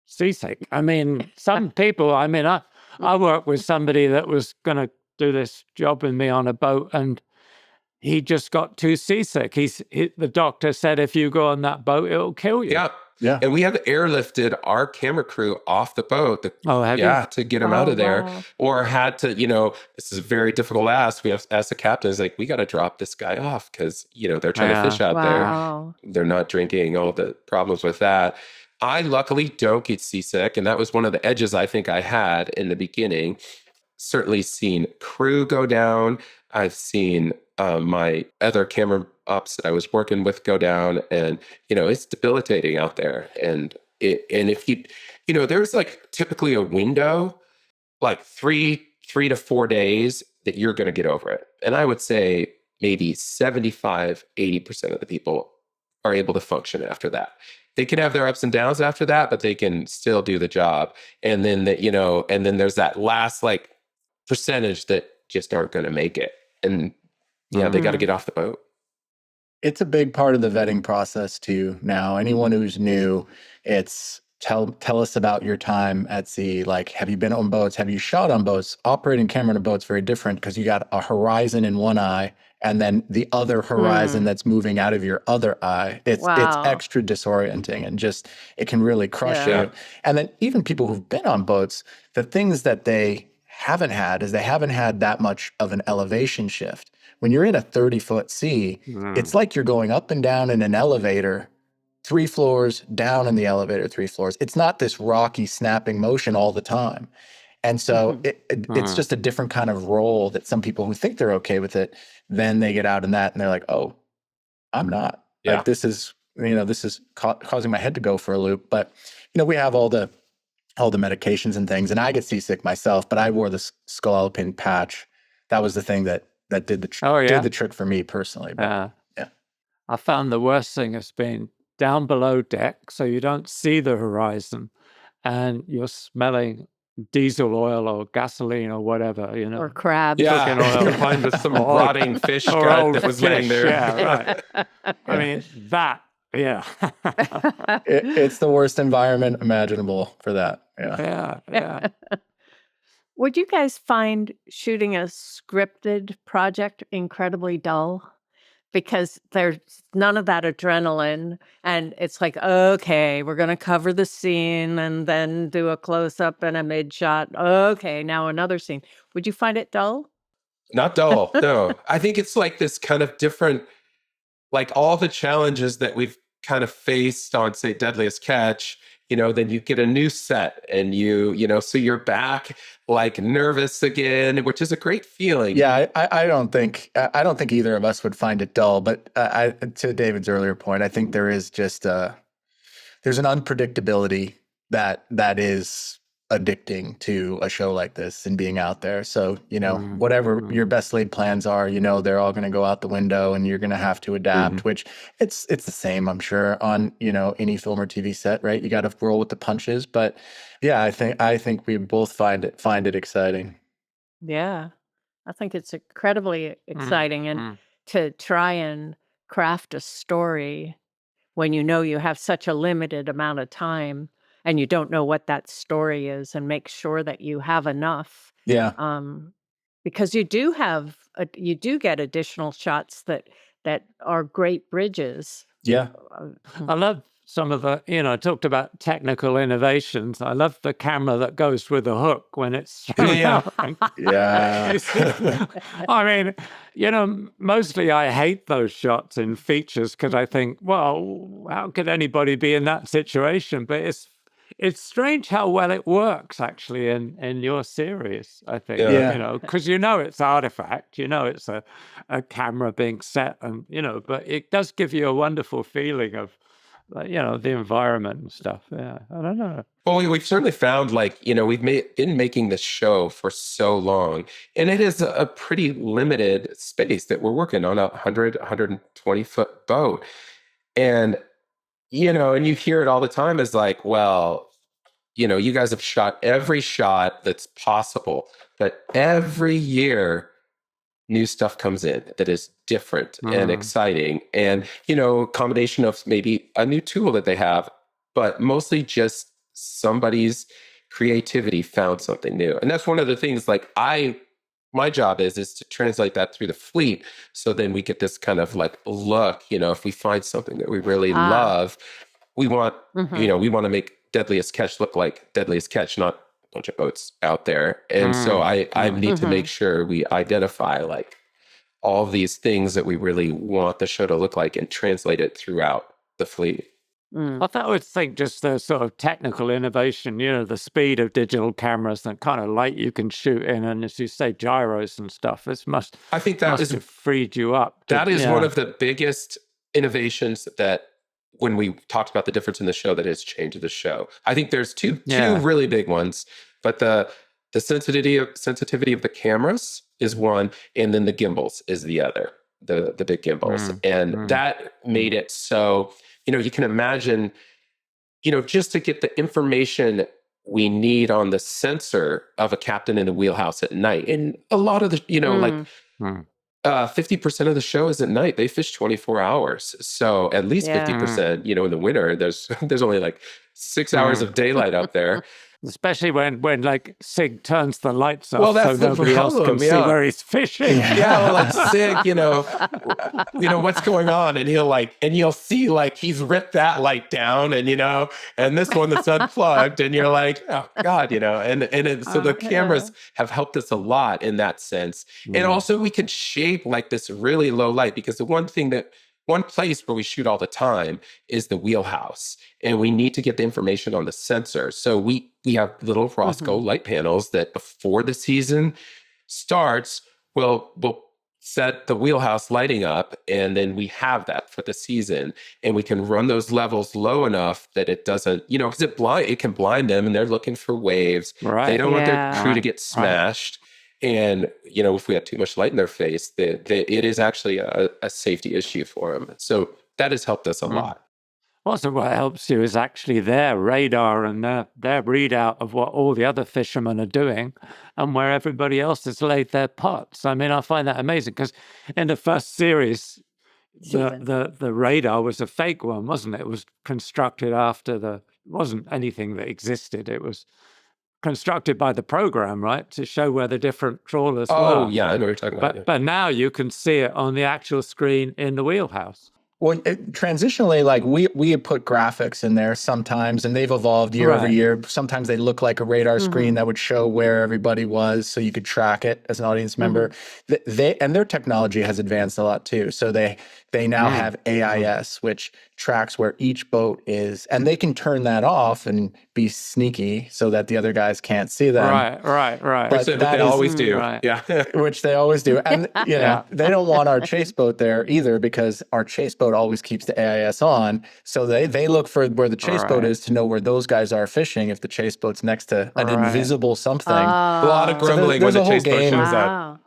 seasick. I mean, some people, I mean, I worked with somebody that was going to do this job with me on a boat, and he just got too seasick. The doctor said, if you go on that boat, it'll kill you. Yeah. Yeah. And we have airlifted our camera crew off the boat. Have you? To get them out of there. Wow. Or had to, this is a very difficult ask. We have asked the captains, like, we got to drop this guy off because, they're trying to fish out there. Wow. They're not drinking, all the problems with that. I luckily don't get seasick. And that was one of the edges I think I had in the beginning. Certainly seen crew go down. I've seen my other camera ops that I was working with go down, and it's debilitating out there. And if you there's like typically a window, like three to 4 days that you're going to get over it. And I would say maybe 75-80% of the people are able to function after that. They can have their ups and downs after that, but they can still do the job. And then and then there's that last like percentage that just aren't going to make it. And they got to get off the boat. It's a big part of the vetting process too. Now, anyone who's new, it's tell us about your time at sea. Like, have you been on boats? Have you shot on boats? Operating camera in a boat's very different because you got a horizon in one eye and then the other horizon that's moving out of your other eye. It's extra disorienting, and just it can really crush you. And then even people who've been on boats, the things that they haven't had is they haven't had that much of an elevation shift. When you're in a 30-foot sea, it's like you're going up and down in an elevator, 3 floors, down in the elevator, 3 floors. It's not this rocky, snapping motion all the time. And so it's just a different kind of role that some people who think they're okay with it, then they get out in that and they're like, oh, I'm not. Yeah. Like, this is causing my head to go for a loop. But, we have all the medications and things, and I get seasick myself, but I wore the scolopin patch. That was the thing that did the trick for me personally. But, I found the worst thing has been down below deck, so you don't see the horizon, and you're smelling diesel oil or gasoline or whatever, or crabs. Cooking oil. Combined with some rotting fish gut that was laying there. Yeah, right. I mean, that. Yeah. It's the worst environment imaginable for that. Yeah. Would you guys find shooting a scripted project incredibly dull? Because there's none of that adrenaline, and it's like, okay, we're going to cover the scene and then do a close-up and a mid-shot. Okay, now another scene. Would you find it dull? Not dull, no. I think it's like this kind of different, like all the challenges that we've kind of faced on, say, Deadliest Catch, then you get a new set and so you're back like nervous again, which is a great feeling. Yeah, I don't think either of us would find it dull, but to David's earlier point, I think there is just there's an unpredictability that is addicting to a show like this and being out there. So, whatever your best laid plans are, they're all going to go out the window and you're going to have to adapt, which it's the same, I'm sure, on, any film or TV set, right? You got to roll with the punches. But yeah, I think we both find it exciting. Yeah, I think it's incredibly exciting. And to try and craft a story when you have such a limited amount of time and you don't know what that story is, and make sure that you have enough. Yeah. Because you do get additional shots that are great bridges. Yeah. I love some of the, I talked about technical innovations. I love the camera that goes with the hook when it's Yeah. I mean, mostly I hate those shots in features because I think, well, how could anybody be in that situation? But it's strange how well it works actually in your series, I think. Because it's artifact, it's a camera being set, and but it does give you a wonderful feeling of the environment and stuff. Yeah, I don't know. Well, we've certainly found, like, we've been making this show for so long, and it is a pretty limited space that we're working on, 120 foot boat. And, and you hear it all the time is like, well, you guys have shot every shot that's possible, but every year new stuff comes in that is different and exciting. And, a combination of maybe a new tool that they have, but mostly just somebody's creativity found something new. And that's one of the things, like, my job is to translate that through the fleet. So then we get this kind of like look, if we find something that we really love, we want, we want to make Deadliest Catch look like Deadliest Catch, not a bunch of boats out there. And so I need to make sure we identify like all of these things that we really want the show to look like and translate it throughout the fleet. I would think just the sort of technical innovation, the speed of digital cameras, and kind of light you can shoot in, and as you say, gyros and stuff. I think that must have freed you up. That is one of the biggest innovations that, when we talked about the difference in the show, that has changed the show. I think there's two really big ones, but the sensitivity of the cameras is one, and then the gimbals is the other, the big gimbals. And that made it so, you can imagine, just to get the information we need on the sensor of a captain in the wheelhouse at night. And a lot of the, 50% of the show is at night. They fish 24 hours. So at least 50%, in the winter, there's only like 6 hours of daylight out there. Especially when like Sig turns the lights off, well, that's so nobody else can see where he's fishing. Well, like Sig, what's going on, and you'll see like he's ripped that light down, and and this one that's unplugged, and you're like, oh God, so the cameras have helped us a lot in that sense, and also we can shape like this really low light, because the one place where we shoot all the time is the wheelhouse, and we need to get the information on the sensor. So we have little Roscoe light panels that before the season starts, we'll set the wheelhouse lighting up, and then we have that for the season, and we can run those levels low enough that it doesn't, because it can blind them, and they're looking for waves. Right. They don't want their crew to get smashed. And, if we have too much light in their face, it is actually a safety issue for them. So that has helped us a lot. Also, what helps you is actually their radar and their readout of what all the other fishermen are doing and where everybody else has laid their pots. I mean, I find that amazing, because in the first series, the radar was a fake one, wasn't it? It was constructed it wasn't anything that existed. It was constructed by the program, right, to show where the different trawlers were. Oh, yeah, I know what you're talking about. But now you can see it on the actual screen in the wheelhouse. Well, transitionally, like we have put graphics in there sometimes, and they've evolved year over year. Sometimes they look like a radar screen that would show where everybody was, so you could track it as an audience member. And their technology has advanced a lot too. So they now have AIS, which tracks where each boat is, and they can turn that off and be sneaky so that the other guys can't see them. Right. But Which they always do. Right. Yeah. Which they always do. And, they don't want our chase boat there either, because our chase boat always keeps the AIS on. So they look for where the chase boat is to know where those guys are fishing if the chase boat's next to an invisible something. A lot of grumbling when the chase boat shows up.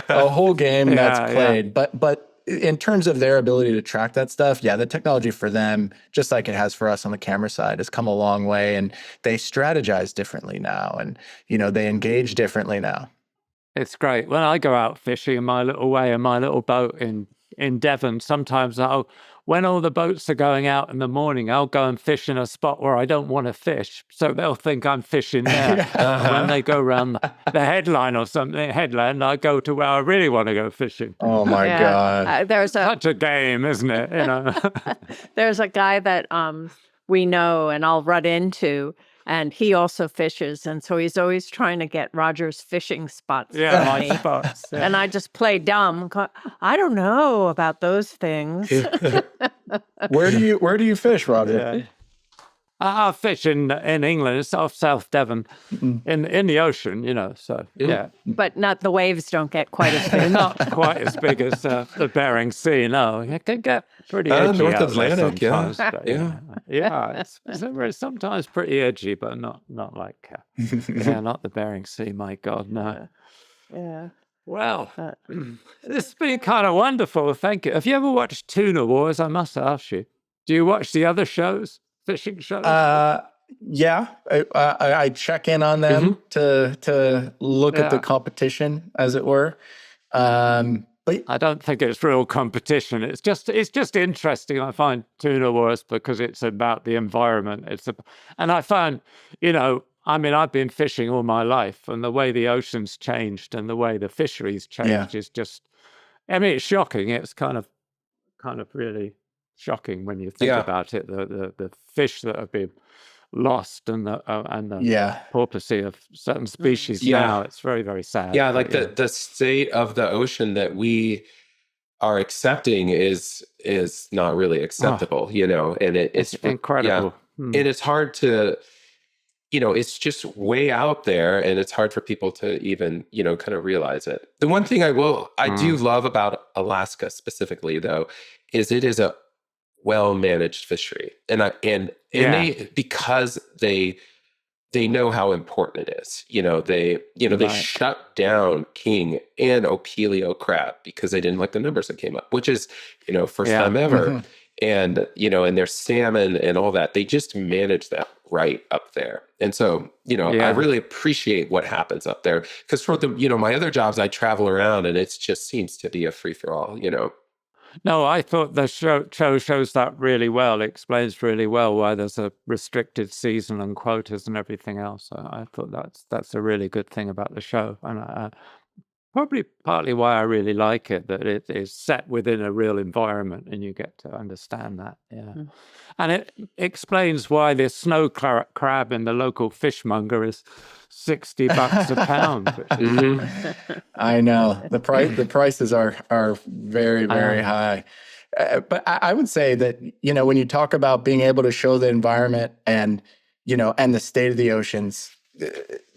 A whole game that's played. But in terms of their ability to track that stuff, the technology for them, just like it has for us on the camera side, has come a long way, and they strategize differently now, and they engage differently now. It's great. When I go out fishing in my little way in my little boat in Devon, sometimes when all the boats are going out in the morning, I'll go and fish in a spot where I don't want to fish, so they'll think I'm fishing there. When they go around the headland, I go to where I really want to go fishing. Oh my God! There's such a game, isn't it? There's a guy that we know and I'll run into, and he also fishes, and so he's always trying to get Roger's fishing spots. My spots. Yeah. And I just play dumb. I don't know about those things. Where do you fish, Roger? I fish in England. It's off South Devon, in the ocean, So yeah, But not the waves don't get quite as they're big. not quite as big as the Bering Sea. No, it can get pretty edgy North out Atlantic, there sometimes. yeah. But, yeah, it's sometimes pretty edgy, but not like not the Bering Sea. My God, no. Yeah. Well, this has been kind of wonderful. Thank you. Have you ever watched Tuna Wars? I must ask you. Do you watch the other shows, fishing shows? Yeah, I check in on them to look at the competition, as it were. But I don't think it's real competition. It's just interesting. I find Tuna Wars because it's about the environment. And I find, I've been fishing all my life, and the way the oceans changed and the way the fisheries changed is just. It's shocking. It's kind of really shocking when you think about it. The fish that have been lost and the porpoising of certain species now. It's very, very sad. Yeah, like the state of the ocean that we are accepting is not really acceptable, and it's incredible. Yeah. And it's hard to, it's just way out there, and it's hard for people to even, kind of realize it. The one thing I do love about Alaska specifically, though, is it is a well-managed fishery. They, because they know how important it is. They shut down king and opelio crab because they didn't like the numbers that came up, which is, first time ever. And, and their salmon and all that, they just manage that right up there. And so, I really appreciate what happens up there, because for the, my other jobs, I travel around and it just seems to be a free for all, No, I thought the show shows that really well. It explains really well why there's a restricted season and quotas and everything else. I thought that's a really good thing about the show, and probably partly why I really like it, that it is set within a real environment and you get to understand that. Yeah. And it explains why this snow crab in the local fishmonger is $60 a pound. Which is, I know the prices are very, very high. But I would say that, when you talk about being able to show the environment and the state of the oceans,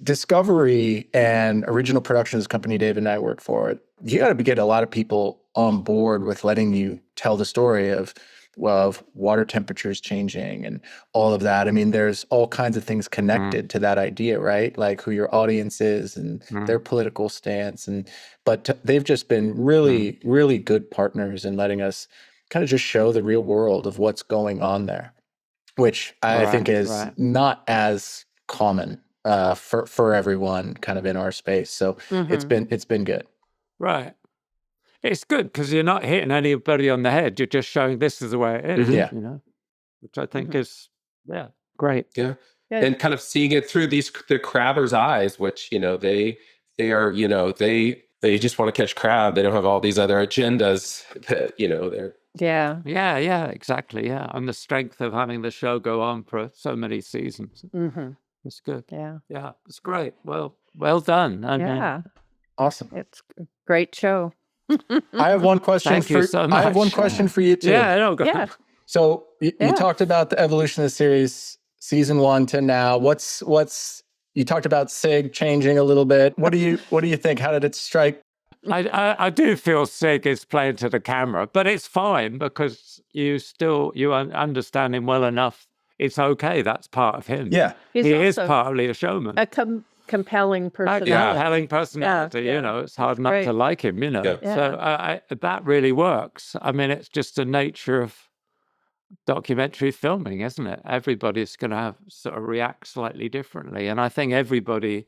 Discovery and original productions company David and I work for, you got to get a lot of people on board with letting you tell the story of water temperatures changing and all of that. I mean, there's all kinds of things connected to that idea, right? Like who your audience is and their political stance. But they've just been really, really good partners in letting us kind of just show the real world of what's going on there, which I think is not as common for everyone kind of in our space. So it's been good. Right. It's good because you're not hitting anybody on the head. You're just showing this is the way it is, which I think is, great. Yeah. And kind of seeing it through the crabbers' eyes, which, they are, they just want to catch crab. They don't have all these other agendas that, they're. Yeah, exactly. Yeah. On the strength of having the show go on for so many seasons. It's good. Yeah. It's great. Well done. Awesome. It's a great show. I have one question. Thank you so much. I have one question for you too. Yeah, go ahead. So you talked about the evolution of the series, season 1 to now. You talked about SIG changing a little bit. What do you think? How did it strike? I do feel SIG is playing to the camera, but it's fine because you understand him well enough. It's okay. That's part of him. Yeah, he is partly a showman. A compelling personality. Compelling personality. It's hard not to like him. So that really works. I mean, it's just the nature of documentary filming, isn't it? Everybody's going to have sort of react slightly differently, and I think everybody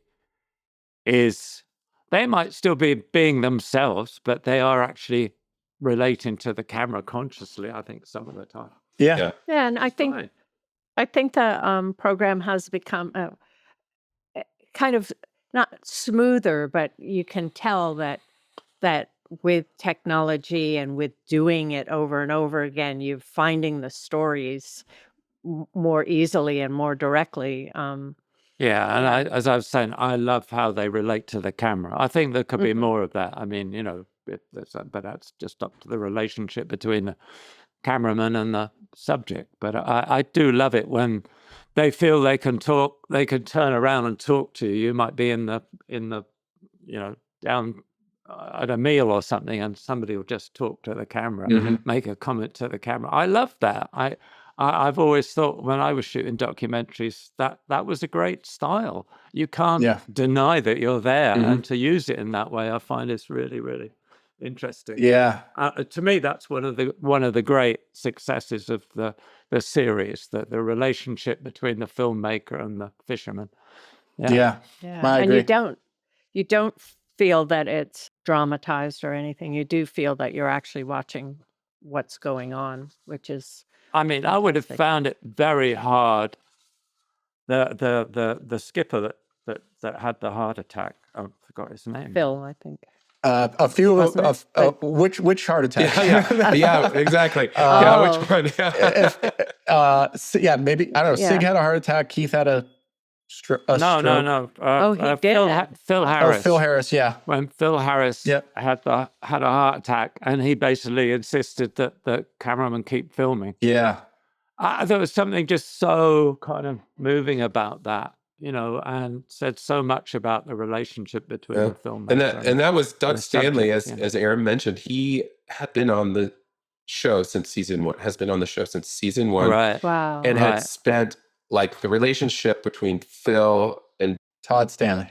is. They might still be being themselves, but they are actually relating to the camera consciously. I think some of the time. Yeah, and I think the program has become kind of not smoother, but you can tell that with technology and with doing it over and over again, you're finding the stories more easily and more directly. Yeah, and as I was saying, I love how they relate to the camera. I think there could be more of that. I mean, but that's just up to the relationship between the cameraman and the subject. But I do love it when they feel they can talk, they can turn around and talk to you. You might be in the down at a meal or something, and somebody will just talk to the camera, make a comment to the camera. I love that. I've always thought when I was shooting documentaries that was a great style. You can't deny that you're there, and to use it in that way, I find it's really, really interesting. Yeah. To me, that's one of the great successes of the series, the relationship between the filmmaker and the fisherman. Yeah. I And agree. you don't feel that it's dramatized or anything. You do feel that you're actually watching what's going on, which is I mean, I would have fantastic. found it very hard. The skipper that had the heart attack. I forgot his name. Phil, I think. A few Wasn't of it? which heart attack? Yeah, exactly. Which one? Maybe I don't know. Sig had a heart attack. Keith had a stroke. No. He did. Phil Harris. Oh, Phil Harris. Yeah. When Phil Harris had a heart attack, and he basically insisted that the cameraman keep filming. Yeah. There was something just so kind of moving about that, and said so much about the relationship between the filmmaker and that was Doug the Stanley, subject, as Arom mentioned. He had been on the show since season 1. Has been on the show since season 1. Right. Wow. And had spent like the relationship between Phil and Todd Stanley.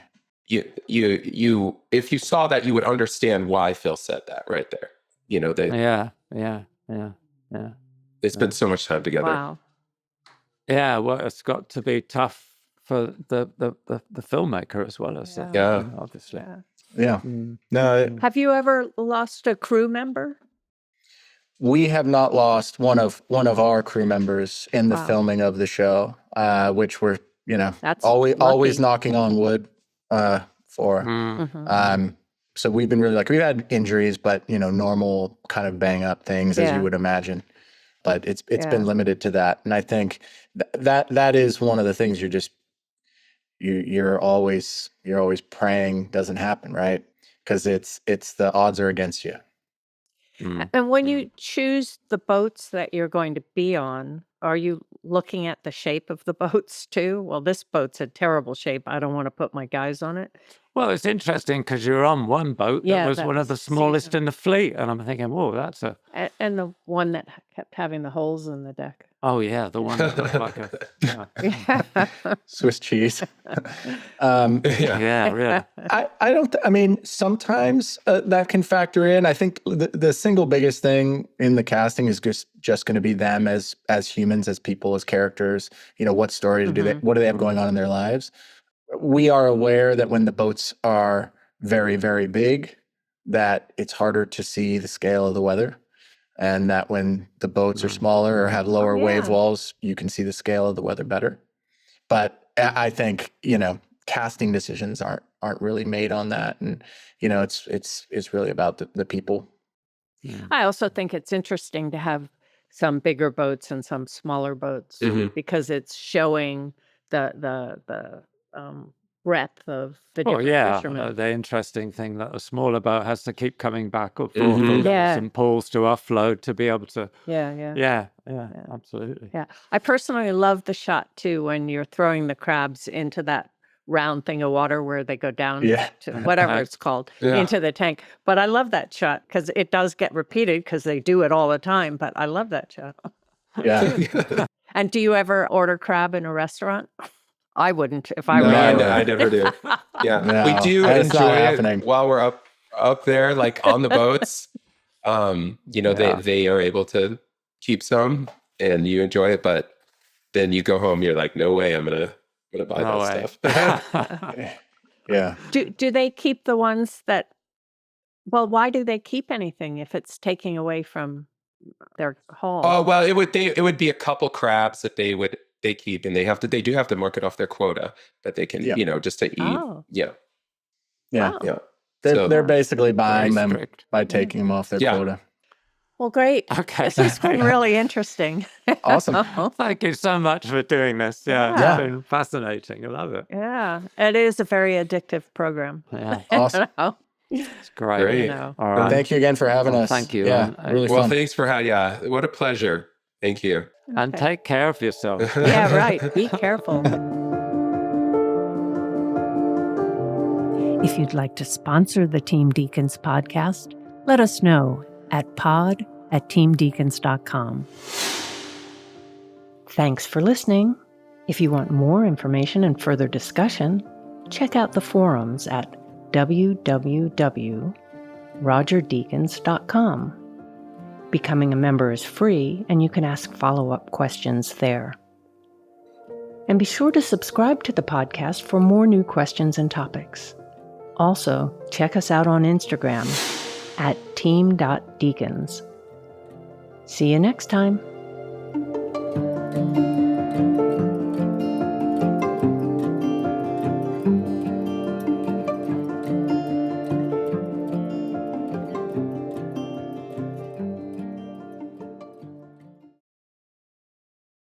You if you saw that, you would understand why Phil said that right there. They spent so much time together. Wow. Yeah, well, it's got to be tough for the filmmaker as well as obviously. Yeah. No, Have you ever lost a crew member? we have not lost one of our crew members in the Wow. filming of the show, which we're That's always lucky. knocking on wood for. Mhm. So we've been really lucky. We've had injuries, but normal kind of bang up things as Yeah. you would imagine. But it's Yeah. been limited to that, and I think that is one of the things you're always praying doesn't happen, right? Because it's the odds are against you. And when you choose the boats that you're going to be on, are you looking at the shape of the boats too? Well, this boat's in terrible shape. I don't want to put my guys on it. Well, it's interesting because you're on one boat that was one of the smallest in the fleet, and I'm thinking, whoa, that's a... And the one that kept having the holes in the deck. Oh, yeah, the one that looked like a... Swiss cheese. Yeah, really. I mean, sometimes that can factor in. I think the single biggest thing in the casting is just going to be them as humans, as people, as characters. What story what do they have going on in their lives? We are aware that when the boats are very, very big, that it's harder to see the scale of the weather. And that when the boats are smaller or have lower wave walls, you can see the scale of the weather better. But I think, casting decisions aren't really made on that. And, it's really about the people. I also think it's interesting to have some bigger boats and some smaller boats because it's showing the breadth of the different fishermen. The interesting thing that a smaller boat has to keep coming back or forth over some pools to offload to be able to... Yeah, absolutely. Yeah. I personally love the shot too when you're throwing the crabs into that round thing of water where they go down to whatever it's called into the tank. But I love that shot because it does get repeated because they do it all the time. But I love that shot. Yeah. And do you ever order crab in a restaurant? I wouldn't if I were No, you. I never do. Yeah, No, we do that's not enjoy happening. it while we're up there, like on the boats. They are able to keep some, and you enjoy it. But then you go home, you're like, no way, I'm gonna buy that stuff. Yeah. Do they keep the ones that? Well, why do they keep anything if it's taking away from their haul? Oh well, it would be a couple crabs that they keep, and they do have to mark it off their quota that they can just to eat. Oh. Yeah. Wow. They're basically buying them strict. by taking them off their quota. Well, great. Okay. This has been really interesting. Awesome. Thank you so much for doing this. Yeah, Yeah. it's been fascinating. I love it. Yeah, it is a very addictive program. Yeah, Awesome. it's great. Great. All Well, right. thank you again for having us. Thank you. Yeah, really Well, fun. thanks for what a pleasure. Thank you. And Okay. take care of yourself. Yeah, right. Be careful. If you'd like to sponsor the Team Deakins podcast, let us know at pod@teamdeakins.com. Thanks for listening. If you want more information and further discussion, check out the forums at www.rogerdeakins.com. Becoming a member is free, and you can ask follow-up questions there. And be sure to subscribe to the podcast for more new questions and topics. Also, check us out on Instagram at team.deakins. See you next time.